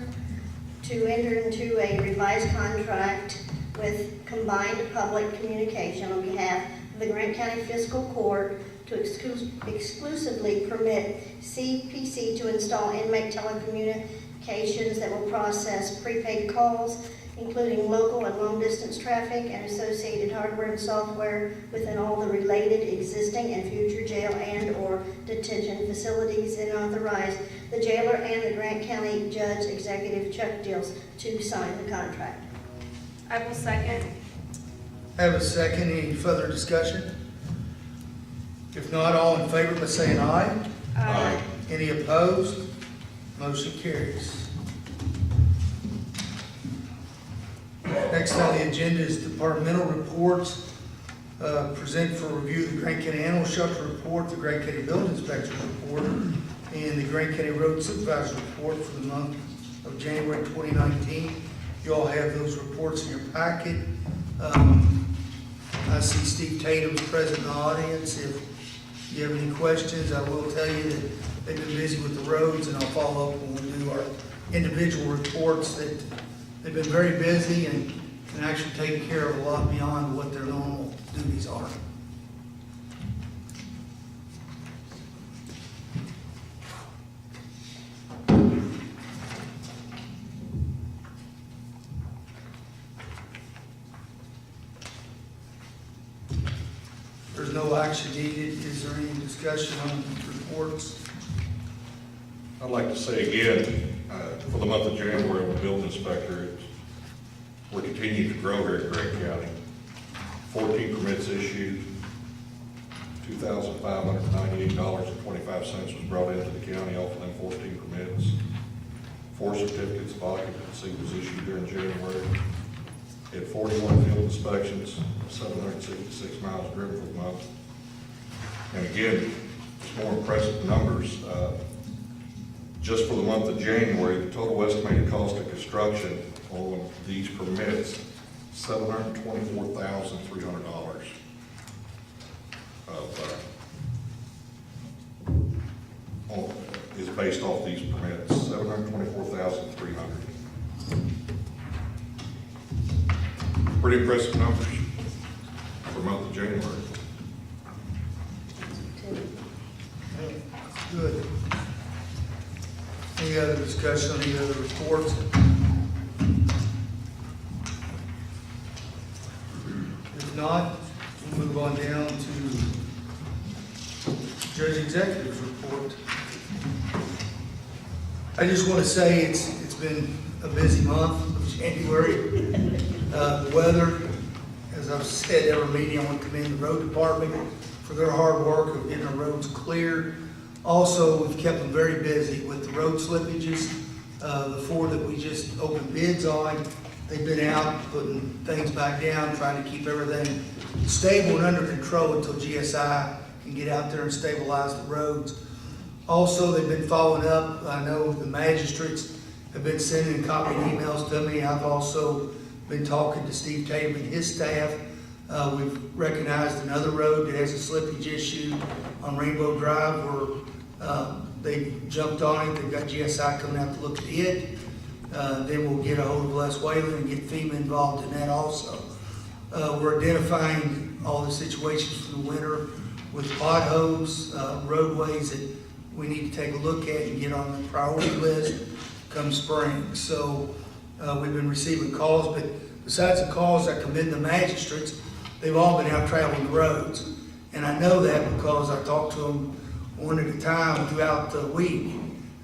to enter into a revised contract with Combined Public Communication on behalf of the Grant County Fiscal Court to exclusively permit CPC to install inmate telecommunications that will process prepaid calls, including local and long-distance traffic and associated hardware and software within all the related existing and future jail and/or detention facilities, and authorize the jailer and the Grant County Judge Executive Chuck Dills to sign the contract. I will second. Have a second, any further discussion? If not, all in favor by saying aye. Aye. Any opposed? Motion carries. Next on the agenda is departmental reports. Present for review the Grant County Animal Shelter Report, the Grant County Building Inspector's Report, and the Grant County Road Supervisor Report for the month of January 2019. You all have those reports in your packet. I see Steve Tatum's present in the audience. If you have any questions, I will tell you that they've been busy with the roads, and I'll follow up when we do our individual reports that they've been very busy and can actually take care of a lot beyond what their normal duties are. There's no action needed. Is there any discussion on reports? I'd like to say again, for the month of January, the building inspector, we're continuing to grow here in Grant County. 14 permits issued, $2,598.25 was brought into the county off of them 14 permits. 4 certificates of occupancy was issued during January. We had 41 field inspections, 766 miles driven for the month. And again, it's more impressive numbers. Just for the month of January, the total estimated cost of construction on these permits, $724,300 is based off these permits, $724,300. Pretty impressive numbers for the month of January. Good. Any other discussion on any other reports? If not, we'll move on down to Judge Executive's report. I just want to say it's been a busy month of January. The weather, as I've said every meeting, I want to commend the road department for their hard work of getting our roads cleared. Also, we've kept them very busy with the road slippages. The 4 that we just opened bids on, they've been out putting things back down, trying to keep everything stable and under control until GSI can get out there and stabilize the roads. Also, they've been following up. I know the magistrates have been sending copied emails to me. I've also been talking to Steve Tatum and his staff. We've recognized another road that has a slippage issue on Rainbow Drive where they jumped on it. They've got GSI coming out to look at it. Then we'll get a hold of Les Whalen and get FEMA involved in that also. We're identifying all the situations for the winter with potholes, roadways that we need to take a look at and get on the priority list come spring. So we've been receiving calls, but besides the calls, I commend the magistrates. They've all been out traveling the roads. And I know that because I talked to them one at a time throughout the week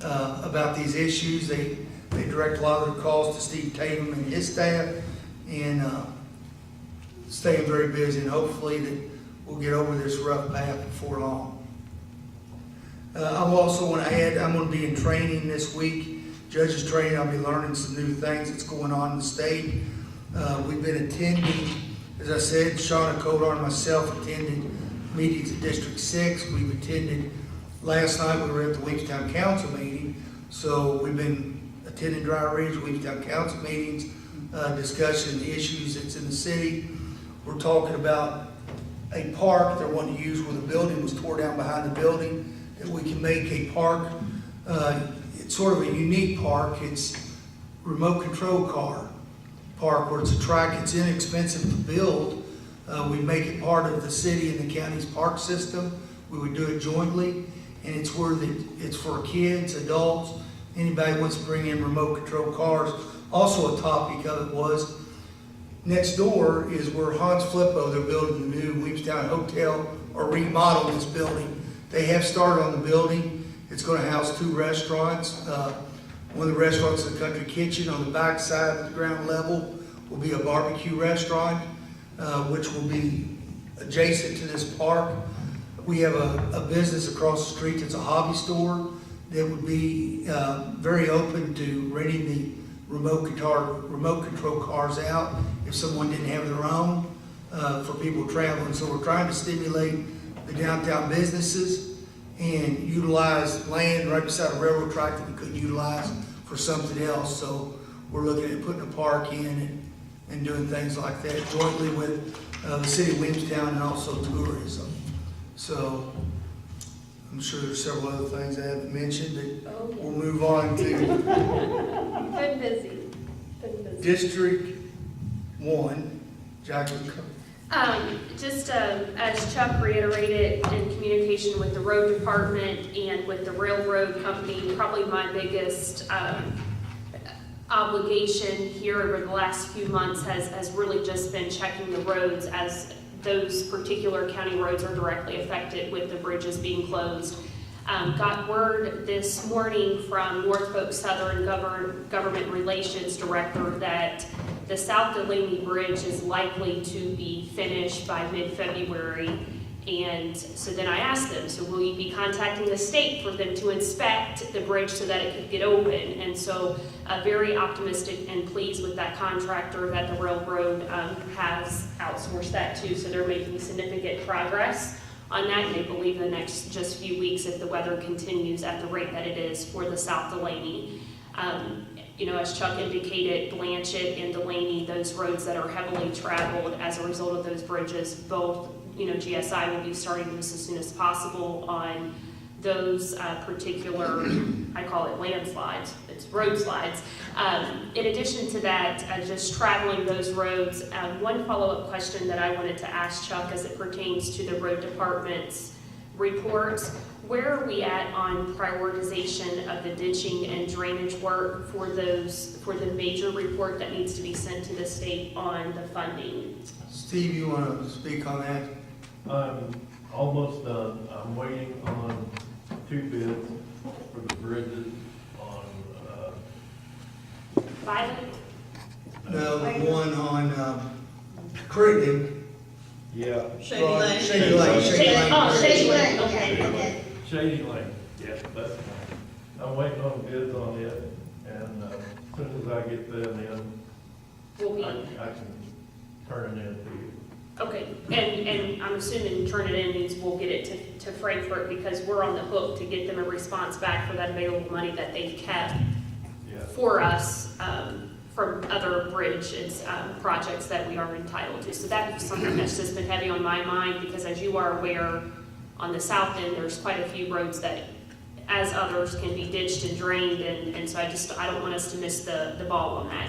about these issues. They direct a lot of their calls to Steve Tatum and his staff, and staying very busy, and hopefully that we'll get over this rough path before long. I also want to add, I'm going to be in training this week, judges training. I'll be learning some new things that's going on in the state. We've been attending, as I said, Shauna Kodar and myself attended meetings at District 6. We've attended, last night we were at the Williamstown Council meeting, so we've been attending Dry Ridge, Williamstown Council meetings, discussing the issues that's in the city. We're talking about a park they're wanting to use where the building was tore down behind the building, that we can make a park. It's sort of a unique park. It's remote control car park where it's a track. It's inexpensive to build. We make it part of the city and the county's park system. We would do it jointly, and it's where it's for kids, adults, anybody who wants to bring in remote control cars. Also a topic of it was, next door is where Hans Flippo, they're building the new Williamstown Hotel, or remodeling this building. They have started on the building. It's going to house 2 restaurants. One of the restaurants is the Country Kitchen. On the back side of the ground level will be a barbecue restaurant, which will be adjacent to this park. We have a business across the street that's a hobby store that would be very open to renting the remote control cars out if someone didn't have their own for people traveling. So we're trying to stimulate the downtown businesses and utilize land right beside a railroad track that we couldn't utilize for something else. So we're looking at putting a park in and doing things like that jointly with the city of Williamstown and also tourism. So I'm sure there's several other things I haven't mentioned, but we'll move on to Been busy. District 1, Jacqueline. As Chuck reiterated, in communication with the road department and with the railroad company, probably my biggest obligation here over the last few months has really just been checking the roads, as those particular county roads are directly affected with the bridges being closed. Got word this morning from Norfolk Southern Government Relations Director that the South Delaney Bridge is likely to be finished by mid-February. And so then I asked them, so will you be contacting the state for them to inspect the bridge so that it could get open? And so very optimistic and pleased with that contractor that the railroad has outsourced that to. So they're making significant progress on that, and they believe in the next just few weeks, if the weather continues at the rate that it is for the South Delaney. as Chuck indicated, Blanchett and Delaney, those roads that are heavily traveled as a result of those bridges, both, GSI will be starting this as soon as possible on those particular, I call it landslides, it's road slides. In addition to that, just traveling those roads, one follow-up question that I wanted to ask Chuck as it pertains to the road department's reports. Where are we at on prioritization of the ditching and drainage work for the major report that needs to be sent to the state on the funding? Steve, you want to speak on that? I'm almost done. I'm waiting on 2 bids for the bridges on, Violet? No, the one on Crittenden. yeah, Shady Lane. Shady Lane. Shady Lane, Okay, okay. okay. Shady Lane, yeah, that's fine. I'm waiting on bids on it, and as soon as I get them in, Will be. I can turn it in to you. Okay, and I'm assuming turn it in means we'll get it to Frankfurt because we're on the hook to get them a response back for that available money that they've kept Yeah. for us from other bridge projects that we are entitled to. So that's something that's just been heavy on my mind because as you are aware, on the south end, there's quite a few roads that, as others, can be ditched and drained, and so I don't want us to miss the ball on that.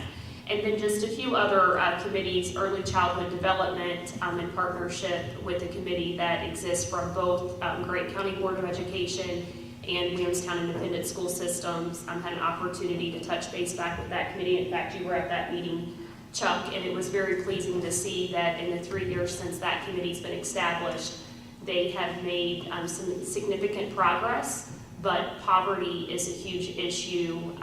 And then just a few other committees, early childhood development in partnership with a committee that exists from both Grant County Board of Education and Williamstown Independent School Systems. Had an opportunity to touch base back with that committee. In fact, you were at that meeting, Chuck, and it was very pleasing to see that in the 3 years since that committee's been established, they have made some significant progress. But poverty is a huge issue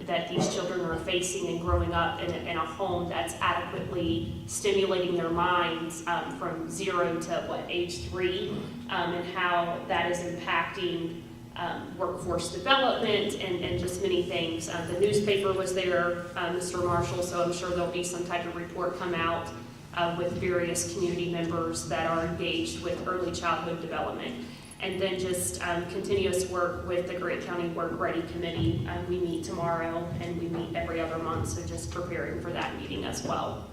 that these children are facing and growing up in a home that's adequately stimulating their minds from 0 to age 3, and how that is impacting workforce development and just many things. The newspaper was there, Mr. Marshall, so I'm sure there'll be some type of report come out with various community members that are engaged with early childhood development. And then just continuous work with the Grant County Work Ready Committee. We meet tomorrow and we meet every other month, so just preparing for that meeting as well.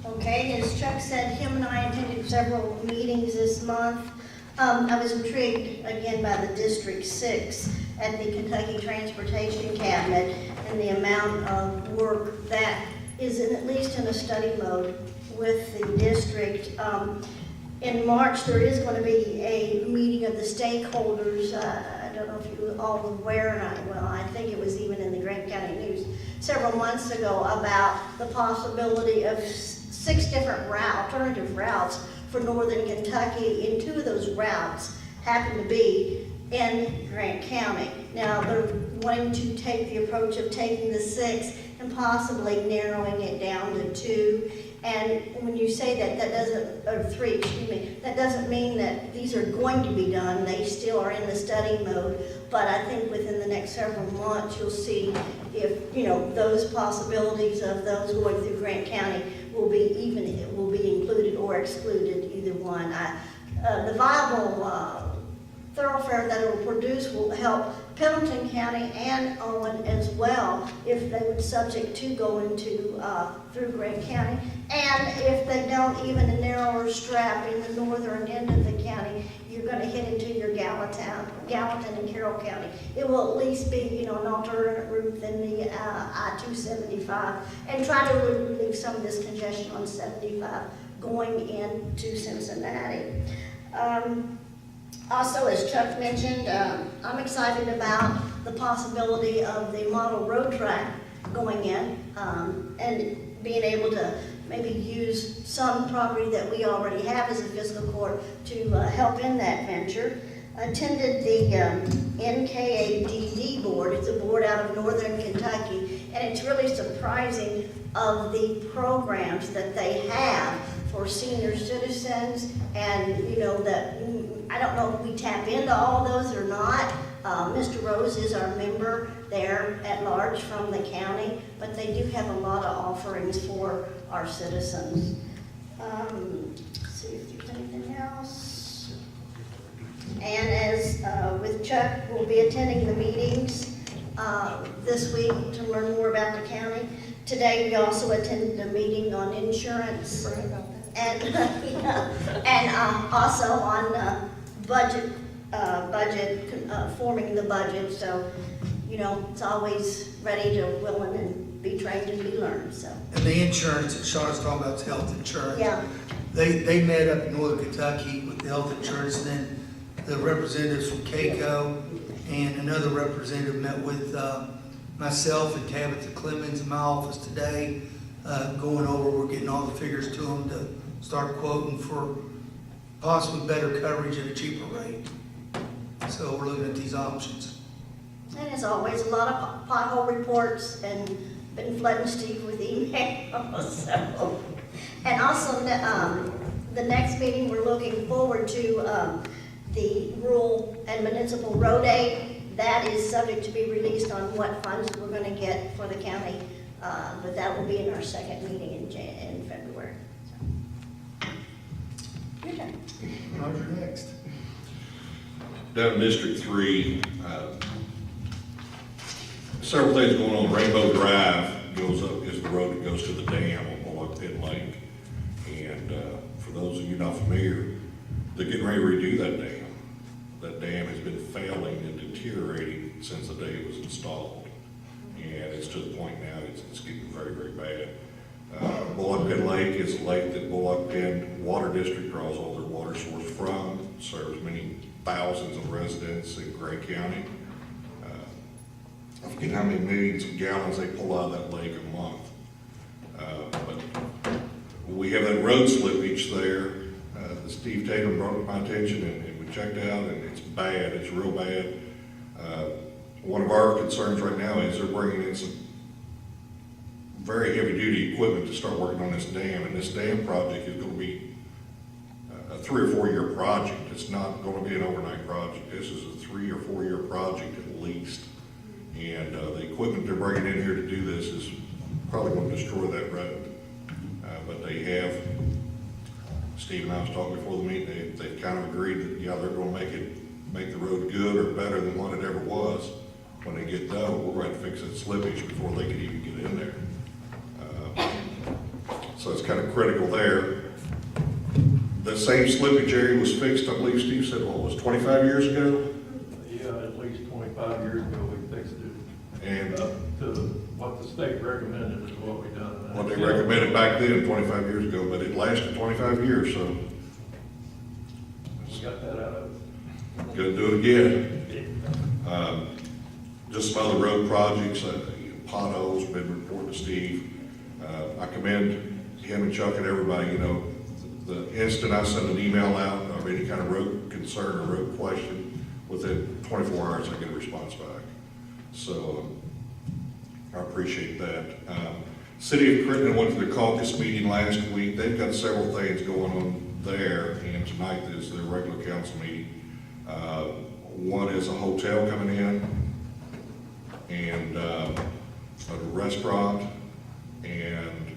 Okay, as Chuck said, him and I attended several meetings this month. I was intrigued again by the District 6 at the Kentucky Transportation Cabinet and the amount of work that is at least in a study mode with the district. In March, there is going to be a meeting of the stakeholders. I don't know if you all were aware, I think it was even in the Grant County News several months ago about the possibility of 6 different alternative routes for northern Kentucky, and 2 of those routes happen to be in Grant County. Now, they're wanting to take the approach of taking the 6 and possibly narrowing it down to 2. And when you say that doesn't, or 3, excuse me, that doesn't mean that these are going to be done. They still are in the study mode. But I think within the next several months, you'll see if, those possibilities of those going through Grant County will be included or excluded, either one. The viable thoroughfare that it will produce will help Pendleton County and Owen as well if they would subject to going through Grant County. And if they don't, even a narrower strap in the northern end of the county, you're going to hit into your Gallatin and Carroll County. It will at least be, an alternate route than the I-275, and try to relieve some of this congestion on 75 going into Cincinnati. Also, as Chuck mentioned, I'm excited about the possibility of the model road track going in and being able to maybe use some property that we already have as a fiscal court to help in that venture. Attended the NKADD board. It's a board out of northern Kentucky, and it's really surprising of the programs that they have for senior citizens, and that I don't know if we tap into all those or not. Mr. Rose is our member there at large from the county, but they do have a lot of offerings for our citizens. Let's see if there's anything else. And as with Chuck, we'll be attending the meetings this week to learn more about the county. Today, we also attended a meeting on insurance. And, and also on forming the budget. So, you know, it's always ready to, willing, and be trained and be learned, so. And the insurance that Sean is talking about is health insurance. Yeah. They met up in Northern Kentucky with the health insurance, and then the representatives from CAECO and another representative met with myself and Tabitha Clemens in my office today, going over, we're getting all the figures to them to start quoting for possibly better coverage at a cheaper rate. So we're looking at these options. And as always, a lot of pothole reports and been flooding Steve with emails, so. And also, the next meeting, we're looking forward to the rural and municipal road aid. That is subject to be released on what funds we're going to get for the county, but that will be in our second meeting in February. So. Your turn. Roger, next. Down in District 3, several things going on. Rainbow Drive is the road that goes to the dam on Bullock Pit Lake. And for those of you not familiar, they're getting ready to redo that dam. That dam has been failing and deteriorating since the day it was installed. And it's to the point now it's getting very, very bad. Bullock Pit Lake is a lake that Bullock Pit Water District draws all their water source from, serves many thousands of residents in Gray County. I forget how many millions of gallons they pull out of that lake a month. But we have that road slippage there. Steve Tatum brought it to my attention, and we checked out, and it's bad. It's real bad. One of our concerns right now is they're bringing in some very heavy-duty equipment to start working on this dam, and this dam project is going to be a 3 or 4 year project. It's not going to be an overnight project. This is a 3 or 4 year project at least. And the equipment they're bringing in here to do this is probably going to destroy that road. But they have, Steve and I was talking before the meeting, they've kind of agreed that, yeah, they're going to make the road good or better than what it ever was. When they get done, we're going to fix that slippage before they can even get in there. So it's kind of critical there. The same slippage area was fixed, I believe Steve said, what, was 25 years ago? Yeah, at least 25 years ago, we fixed it. And Up to what the state recommended is what we done. what they recommended back then, 25 years ago, but it lasted 25 years, so We got that out of it. gonna do it again. Just some other road projects, potholes, been reported to Steve. I commend him and Chuck and everybody, you know, the instant I send an email out of any kind of road concern or road question, within 24 hours I get a response back. So I appreciate that. City of Crittenden went to the caucus meeting last week. They've got several things going on there, and tonight is their regular council meeting. One is a hotel coming in, and a restaurant, and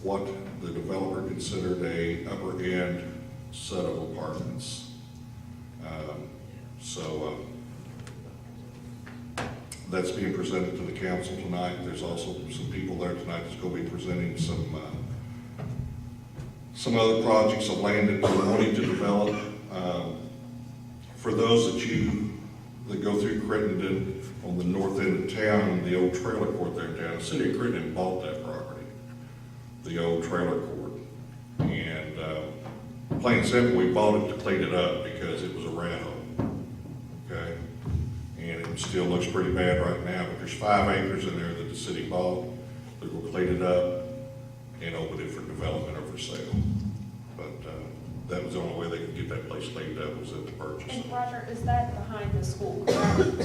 what the developer considered a upper end set of apartments. That's being presented to the council tonight. There's also some people there tonight that's going to be presenting some other projects of land that we're wanting to develop. For those that go through Crittenden on the north end of town, the old trailer court there in town, the city of Crittenden bought that property, the old trailer court. And plain and simple, we bought it to clean it up because it was a rat hole, okay? And it still looks pretty bad right now, but there's 5 acres in there that the city bought. They're gonna clean it up and open it for development or for sale. But that was the only way they could get that place cleaned up, was at the purchase. And Roger, is that behind the school, correct?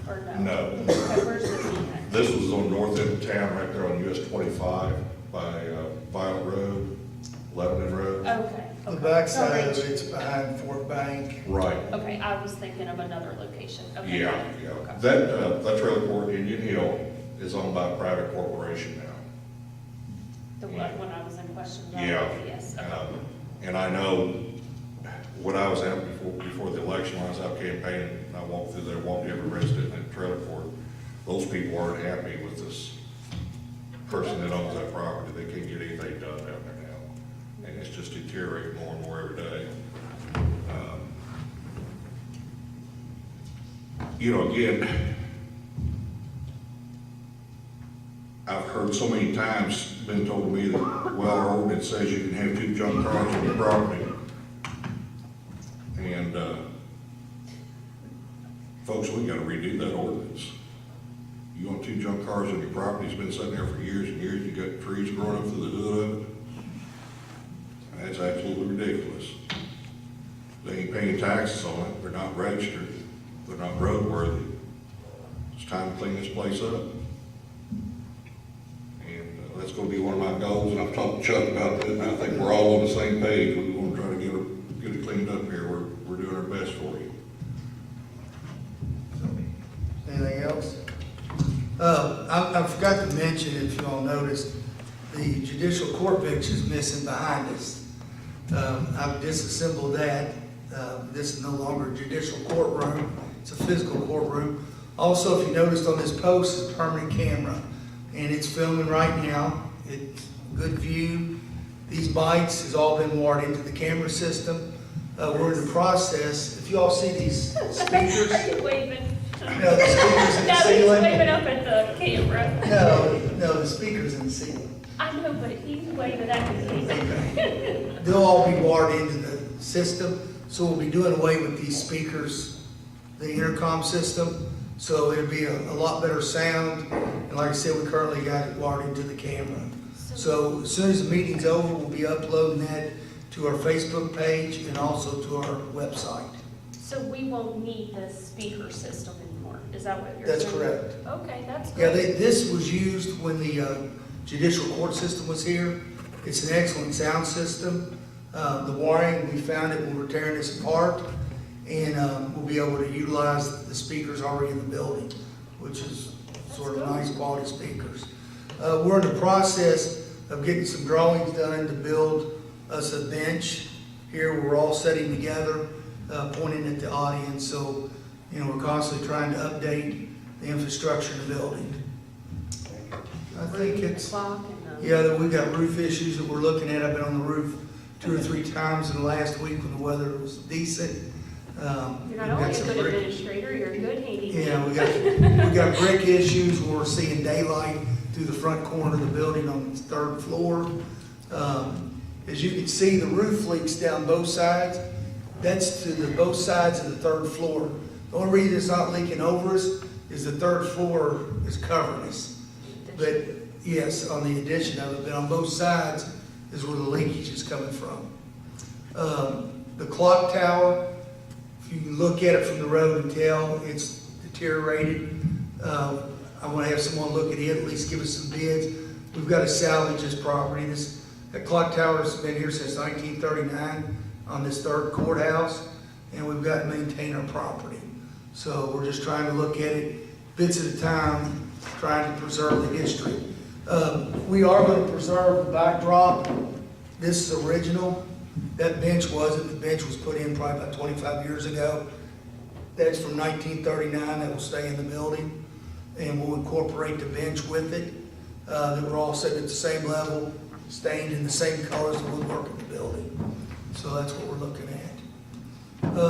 Or no? No. Okay, where's this at? This was on north end of town, right there on US 25 by Violet Road, Lebanon Road. Okay, The okay. backside of it's behind Fort Bank. Right. Okay, I was thinking of another location. Okay, Yeah, got it. yeah. Okay. That trailer court, Indian Hill, is owned by a private corporation now. The one when I was in question. Yeah. Yes, okay. And I know when I was out before the election, when I was out campaigning, and I walked through there, walked every resident in the trailer court, those people aren't happy with this person that owns that property. They can't get anything done down there now. And it's just deteriorating more and more every day. Again, I've heard so many times, been told to me that, well, our ordinance says you can have 2 junk cars on your property. And, folks, we gotta redo that ordinance. You want 2 junk cars on your property, it's been sitting there for years and years, you got trees growing up through the hood of it. That's absolutely ridiculous. They ain't paying taxes on it, they're not registered, they're not roadworthy. It's time to clean this place up. And that's gonna be one of my goals, and I've talked to Chuck about that, and I think we're all on the same page. We wanna try to get it cleaned up here. We're doing our best for you. Anything else? I forgot to mention, if you all noticed, the judicial court bench is missing behind us. I've disassembled that. This is no longer a judicial courtroom, it's a physical courtroom. Also, if you noticed on this post, is a permanent camera, and it's filming right now. It's good view. These bites has all been wired into the camera system. We're in the process. If you all see these speakers, Are you waving? no, the speakers in the No, he's ceiling. waving up at the camera. No, the speakers in the ceiling. I know, but he's waving at the camera. They'll all be wired into the system, so we'll be doing away with these speakers, the intercom system, so it'll be a lot better sound. And like I said, we currently got it wired into the camera. So as soon as the meeting's over, we'll be uploading that to our Facebook page and also to our website. So we won't need the speaker system anymore, is that what you're saying? That's correct. Okay, that's Yeah, good. this was used when the judicial court system was here. It's an excellent sound system. The wiring, we found it when we were tearing this apart, and we'll be able to utilize the speakers already in the building, which is sort of nice quality speakers. We're in the process of getting some drawings done to build us a bench. Here, we're all sitting together, pointing at the audience, so, we're constantly trying to update the infrastructure of the building. I think it's, Clock and yeah, we've got roof issues that we're looking at. I've been on the roof 2 or 3 times in the last week when the weather was decent. You're not we've only got a some good brick- administrator, you're a good handyman. Yeah, we got brick issues where we're seeing daylight through the front corner of the building on the 3rd floor. As you can see, the roof leaks down both sides. That's to both sides of the 3rd floor. The only reason it's not leaking over us is the 3rd floor is covering us. But yes, on the addition of it, but on both sides is where the leakage is coming from. The clock tower, if you can look at it from the road and tell, it's deteriorated. I want to have someone look at it, at least give us some bids. We've got to salvage this property. That clock tower's been here since 1939 on this 3rd courthouse, and we've got to maintain our property. So we're just trying to look at it bits at a time, trying to preserve the history. We are going to preserve the backdrop. This is original. That bench wasn't. The bench was put in probably about 25 years ago. That's from 1939. That will stay in the building. And we'll incorporate the bench with it. That we're all sitting at the same level, stained in the same colors that we work in the building. So that's what we're looking at.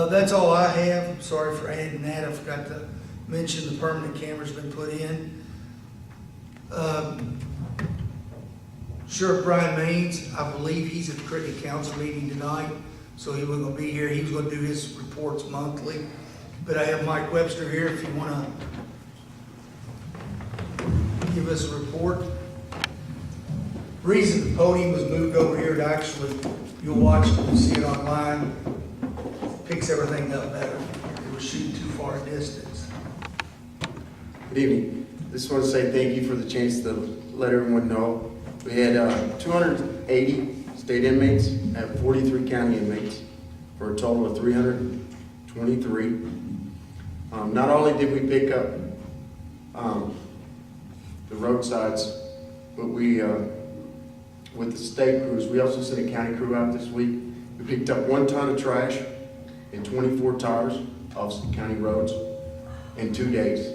That's all I have. I'm sorry for adding that. I forgot to mention the permanent camera's been put in. Sheriff Brian Maines, I believe he's at the Cricket Council meeting tonight, so he wasn't going to be here. He was going to do his reports monthly. But I have Mike Webster here if you want to give us a report. Reason the podium was moved over here to actually, you'll watch it, you'll see it online, picks everything up better. It was shooting too far a distance. Good evening. Just want to say thank you for the chance to let everyone know. We had 280 state inmates and 43 county inmates for a total of 323. Not only did we pick up the roadsides, but we, with the state crews, we also sent a county crew out this week. We picked up 1 ton of trash, and 24 tires off some county roads in 2 days.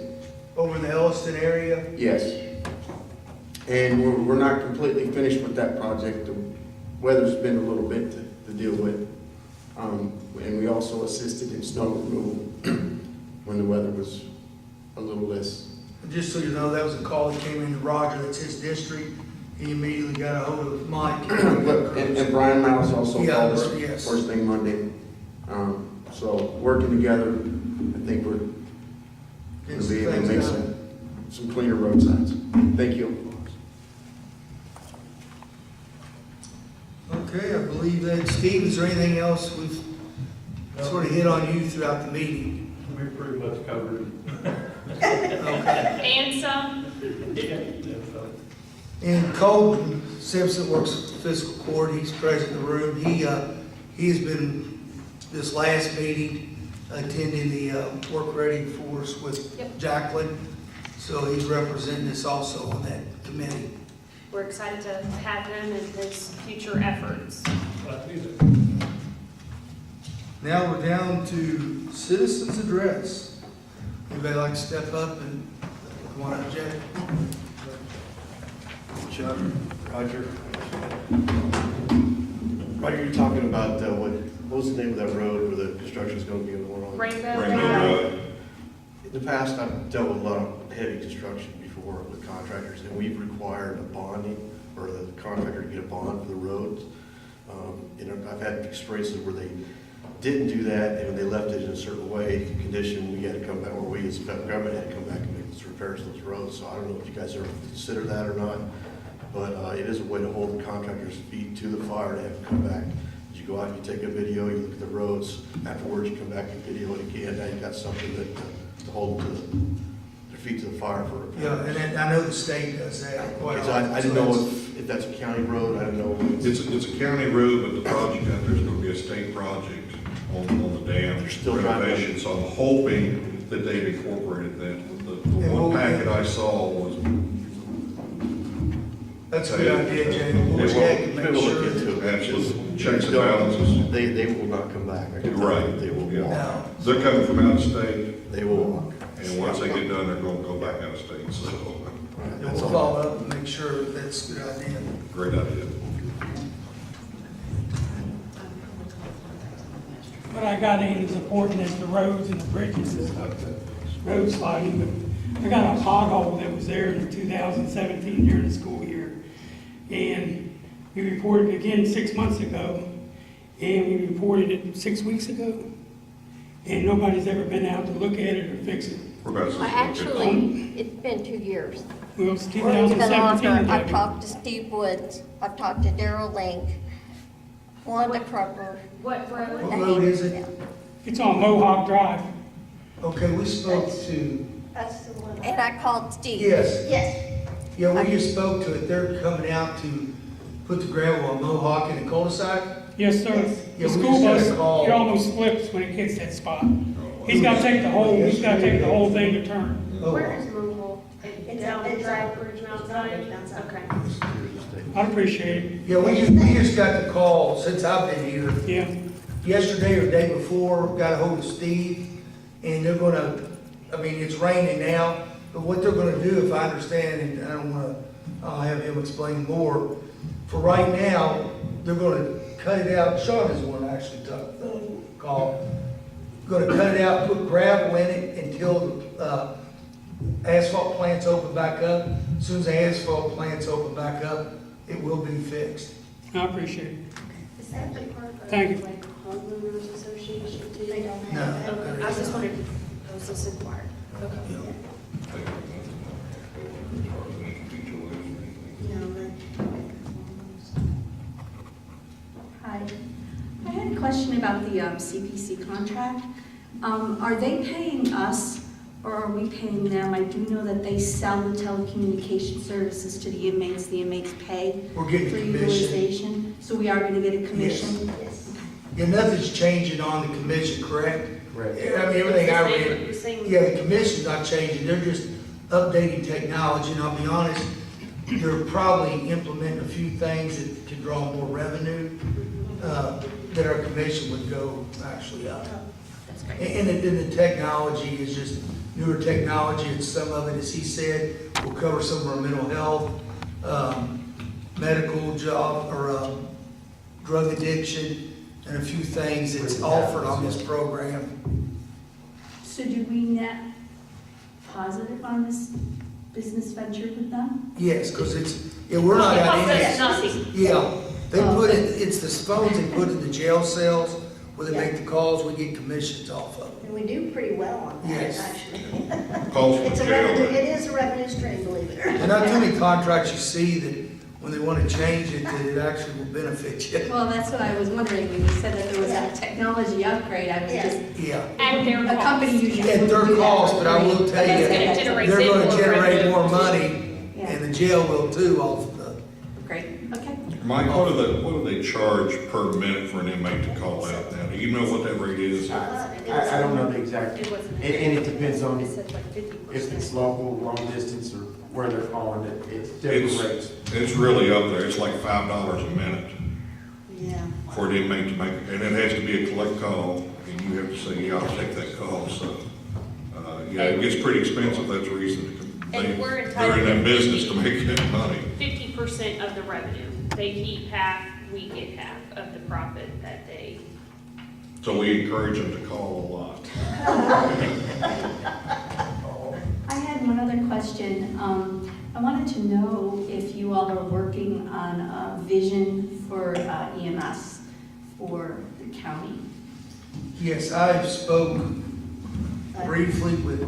Over in the Elliston area? Yes. And we're not completely finished with that project. The weather's been a little bit to deal with. And we also assisted in snow removal when the weather was a little less. Just so you know, that was a call that came into Roger, that's his district. He immediately got a hold of Mike. And Brian Miles also Yeah, called us yes. first thing Monday. So working together, I think we're going to be able to make some cleaner roadsides. Thank you. Okay, I believe that, Steve, is there anything else we've sort of hit on you throughout the meeting? We pretty much covered Okay. And some, it. And Colton Simpson works at the fiscal court, he's present in the room. He has been, this last meeting, attending the work ready force with Yep. Jacqueline. So he's representing us also on that committee. we're excited to have him in his future efforts. Now we're down to citizens address. Anybody like to step up and come on up, Jack? Chuck, Roger. Roger, you're talking about what was the name of that road where the construction's going to be going on? Rainbow. In the past, I've dealt with a lot of heavy construction before with contractors, and we've required a bonding, or the contractor to get a bond for the roads. I've had experiences where they didn't do that, and when they left it in a certain way, condition, we had to come back, or we as the federal government had to come back and make those repairs to those roads. So I don't know if you guys ever consider that or not, but it is a way to hold the contractor's feet to the fire to have to come back. You go out, you take a video, you look at the roads, afterwards you come back and video it again. Now you've got something that to hold their feet to the fire for repairs. Yeah, and then I know the state does that quite So often. I didn't know if that's a county road, I didn't know. It's a county road, but the project out there is going to be a state project on the dam You're still trying to- renovation. So I'm hoping that they've incorporated that. The one packet I saw was. That's a good idea, Jay. We'll check and make We'll look sure. into it. Absolutely. Checks and balances. They will not come back. I can tell you, Right. They will Yeah. walk. No. They're coming from out of state, They will walk. and once they get done, they're going to go back out of state. So, And That's we'll all. follow up and make sure that's a good idea. great idea. What I got in is important as the roads and the bridges and stuff, the road sliding, but I got a pothole that was there in 2017 during the school year. And we reported it again 6 months ago, and we reported it 6 weeks ago. And nobody's ever been out to look at it or fix it. We're about to- Well, actually, it's been 2 years. Well, it's Or it's been longer. 2017. I've Debbie. talked to Steve Woods, I've talked to Darrell Link, Wanda Crupper. What road? What road is it? It's on Mohawk Drive. Okay, we spoke to, That's the one. And I called Steve. yes, Yes, yeah, we just spoke to it. They're coming out to put the gravel on Mohawk in the cul-de-sac. Yes, sir. Yeah, The we school just got a bus, call. it almost flips when it hits that spot. He's gotta take the whole thing to turn. Where is Louisville? It's Down it's Southbridge, Mount Zion? Mount Zion. Okay. I'd appreciate it. Yeah, we just got the call since I've been here. Yeah. Yesterday or the day before, got a hold of Steve, and they're gonna, I mean, it's raining now, but what they're gonna do, if I understand, and I don't wanna, I'll have him explain more. For right now, they're gonna cut it out, Sean is the one that actually took the call. Gonna cut it out, put gravel in it until the asphalt plants open back up. As soon as the asphalt plants open back up, it will be fixed. I appreciate it. Is that the part of Thank you. like homeowners association too? they don't No. have that. Okay, I was just wondering, I was just inquired. Okay. No, but. Hi. I had a question about the CPC contract. Are they paying us or are we paying them? I do know that they sell the telecommunication services to the inmates pay We're getting for commission. utilization. So we are going to get a commission? Yes. Yeah, nothing's changing on the commission, correct? Correct. Yeah, I mean, everything I read, The same- yeah, the commission's not changing, they're just updating technology, and I'll be honest, they're probably implementing a few things that can draw more revenue, that our commission would go actually up. That's great. And the technology is just newer technology, and some of it, as he said, will cover some of our mental health, medical job, or drug addiction, and a few things that's offered on this program. So do we net positive on this business venture with them? Yes, because we're not It out costs us in nothing. Yeah, they put it, it's the phones they put in the jail cells where they make the calls, we get commissions off of it. And we do pretty well on that, Yes. actually. Calls from It's a jail. revenue, it is a revenue stream, believe it or And not. not too many contracts you see that when they want to change it, that it actually will benefit you. Well, that's what I was wondering, when you said that there was a technology upgrade, I was Yeah. just, Yeah. At their a company cost. usually At would their do that. cost, but I will tell you, That's gonna generate they're going more to generate revenue. more money, Yeah. and the jail will too, off of the. Great, okay. Mike, what do they charge per minute for an inmate to call out now? Do you know what that rate is? I don't know the exact, It wasn't. and it depends on It said like 50%. if it's local, long distance, or where they're calling it, it's different rates. It's really up there. It's like $5 a minute Yeah. for an inmate to make, and it has to be a collect call, and you have to say, yeah, I'll take that call, so. Yeah, it gets pretty expensive, that's the reason. And we're They're entitled in to that business to make that money. 50% of the revenue. They keep half, we get half of the profit that they. So we encourage them to call a lot. I had one other question. I wanted to know if you all are working on a vision for EMS for the county. Yes, I've spoke briefly with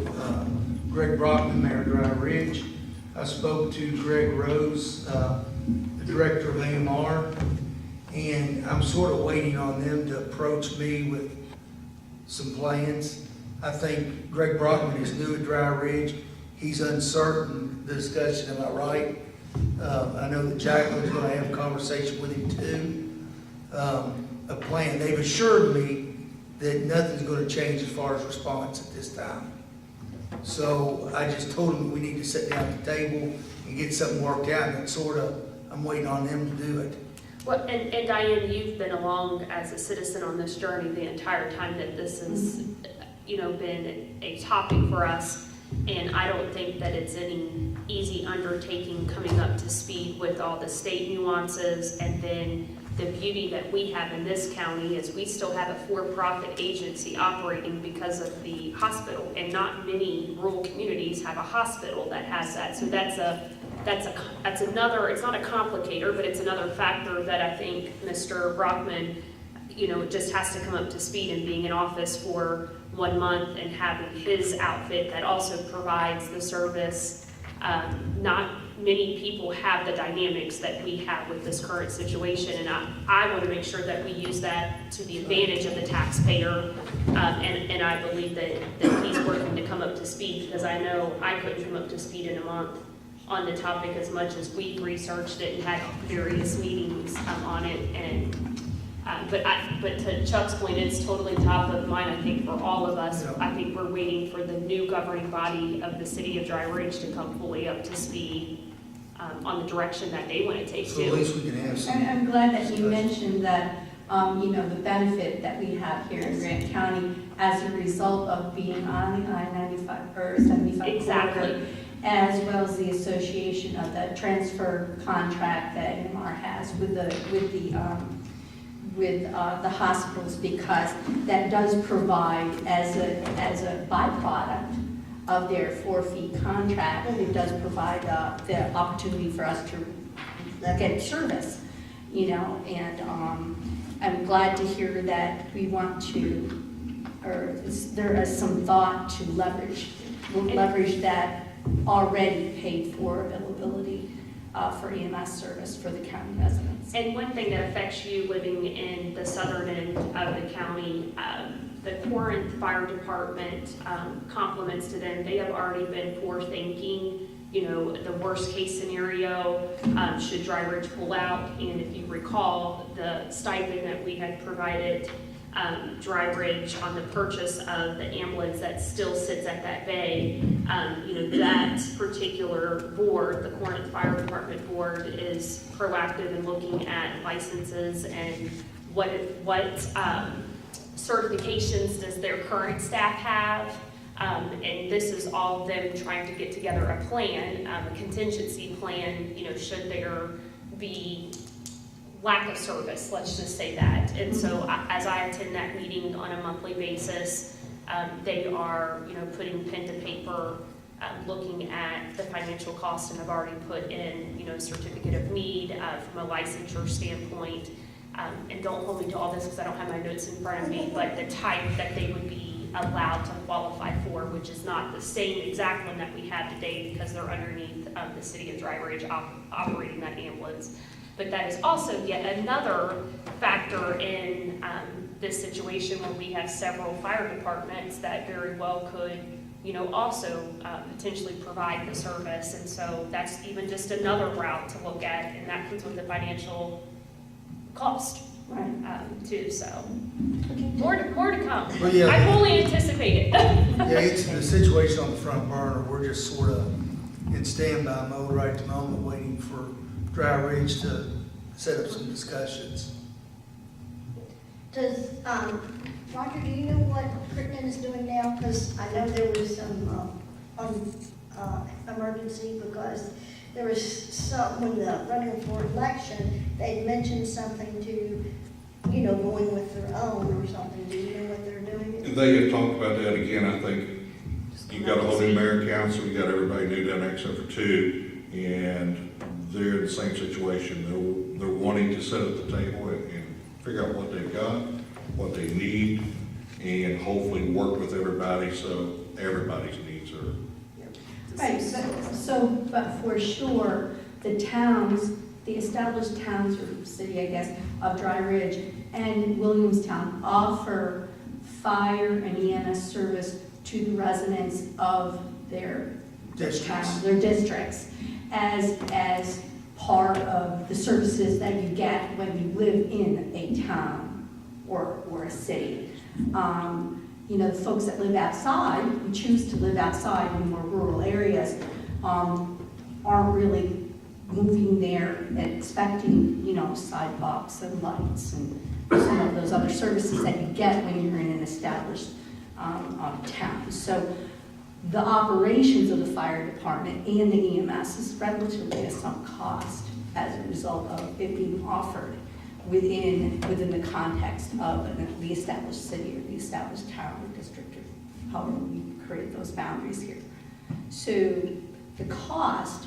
Greg Brockman, Mayor Dry Ridge. I spoke to Greg Rose, the director of AMR, and I'm sort of waiting on them to approach me with some plans. I think Greg Brockman is new at Dry Ridge. He's uncertain, the discussion, am I right? I know that Jacqueline's going to have a conversation with him too. A plan. They've assured me that nothing's going to change as far as response at this time. So I just told them we need to sit down at the table and get something worked out, and it's sort of, I'm waiting on them to do it. Well, and Diane, you've been along as a citizen on this journey the entire time that this has, been a topic for us. And I don't think that it's any easy undertaking coming up to speed with all the state nuances. And then the beauty that we have in this county is we still have a for-profit agency operating because of the hospital. And not many rural communities have a hospital that has that. So that's another, it's not a complicator, but it's another factor that I think Mr. Brockman, just has to come up to speed, and being in office for 1 month and having his outfit that also provides the service. Not many people have the dynamics that we have with this current situation, and I want to make sure that we use that to the advantage of the taxpayer, and I believe that he's working to come up to speed, because I know I couldn't come up to speed in a month on the topic as much as we've researched it and had various meetings on it. And but to Chuck's point, it's totally top of mind, I think, for all of us. I think we're waiting for the new governing body of the city of Dry Ridge to come fully up to speed on the direction that they want to take So at too. least we can have some. I'm glad that you mentioned that, the benefit that we have here in Grant County as a result of being on the I-95 or 75 Exactly. corridor, as well as the association of the transfer contract that AMR has with the hospitals, because that does provide as a byproduct of their 4-fee contract, it does provide the opportunity for us to get service, and I'm glad to hear that we want to, or there is some thought to leverage that already paid for availability for EMS service for the county residents. And one thing that affects you living in the southern end of the county, the Corinth Fire Department, compliments to them. They have already been forward-thinking, the worst case scenario, should Dry Ridge pull out. And if you recall, the stipend that we had provided Dry Ridge on the purchase of the ambulance that still sits at that bay, that particular board, the Corinth Fire Department board, is proactive in looking at licenses and what certifications does their current staff have? And this is all them trying to get together a plan, a contingency plan, should there be lack of service, let's just say that. And so as I attend that meeting on a monthly basis, they are, putting pen to paper, looking at the financial costs, and have already put in, certificate of need from a licensure standpoint. And don't hold me to all this because I don't have my notes in front of me, but the type that they would be allowed to qualify for, which is not the same exact one that we have today because they're underneath the city of Dry Ridge operating that ambulance. But that is also yet another factor in this situation where we have several fire departments that very well could, also potentially provide the service. And so that's even just another route to look at, and that comes with the financial cost, too. So more to come. Well, yeah. I fully anticipate it. Yeah, it's the situation on the front burner. We're just sort of in standby mode right at the moment, waiting for Dry Ridge to set up some discussions. Does, Roger, do you know what Crittenden is doing now? Because I know there was some emergency because there was some, when the running for election, they mentioned something to, going with their own or something. Do you know what they're doing? They have talked about that again. I think you've got a whole new mayor and council, you got everybody new down there except for two, and they're in the same situation. They're wanting to sit at the table and figure out what they've got, what they need, and hopefully work with everybody so everybody's needs are. Right, but for sure, the towns, the established towns or city, I guess, of Dry Ridge and Williamstown offer fire and EMS service to the residents of their towns, their districts, as part of the services that you get when you live in a town or a city. The folks that live outside, who choose to live outside in more rural areas, aren't really moving there and expecting, sidewalks and lights and some of those other services that you get when you're in an established town. So the operations of the fire department and the EMS is relatively at some cost as a result of it being offered within the context of the established city or the established town or district, or however we create those boundaries here. So the cost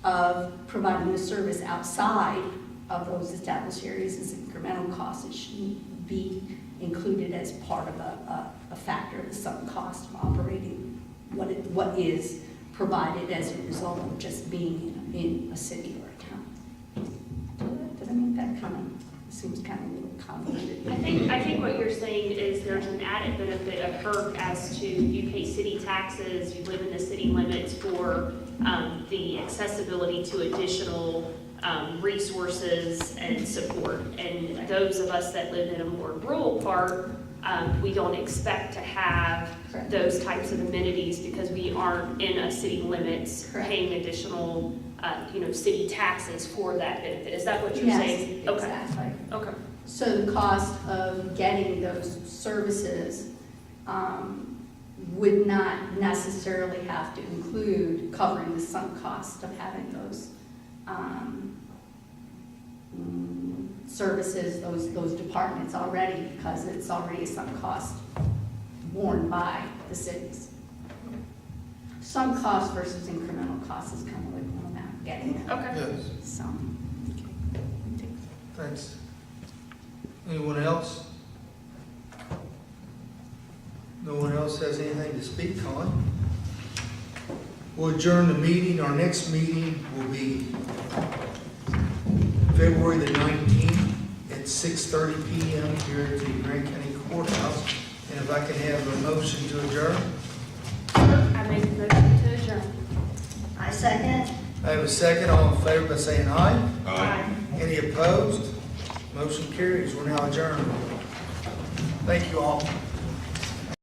of providing the service outside of those established areas is incremental cost. It shouldn't be included as part of a factor of the sunk cost of operating what is provided as a result of just being in a city or a town. Did I make that kind of, seems kind of a little convoluted? I think what you're saying is there's an added benefit of HERC as to you pay city taxes, you live in the city limits for the accessibility to additional resources and support. And those of us that live in a more rural part, we don't expect to have those types of amenities because we aren't in a city limits paying additional city taxes for that benefit. Is that what you're saying? Yes, exactly. Okay. So the cost of getting those services would not necessarily have to include covering the sunk cost of having those services, those departments already, because it's already a sunk cost borne by the cities. Sunk cost versus incremental cost is kind of like one I'm getting at. Okay. Yes. So. Thanks. Anyone else? No one else has anything to speak on? We'll adjourn the meeting. Our next meeting will be February the 19th at 6:30 p.m. here at the Grant County Courthouse. And if I can have a motion to adjourn? I make a motion to adjourn. I second. I have a second. All in favor by saying aye. Aye. Any opposed? Motion carries. We're now adjourned. Thank you all.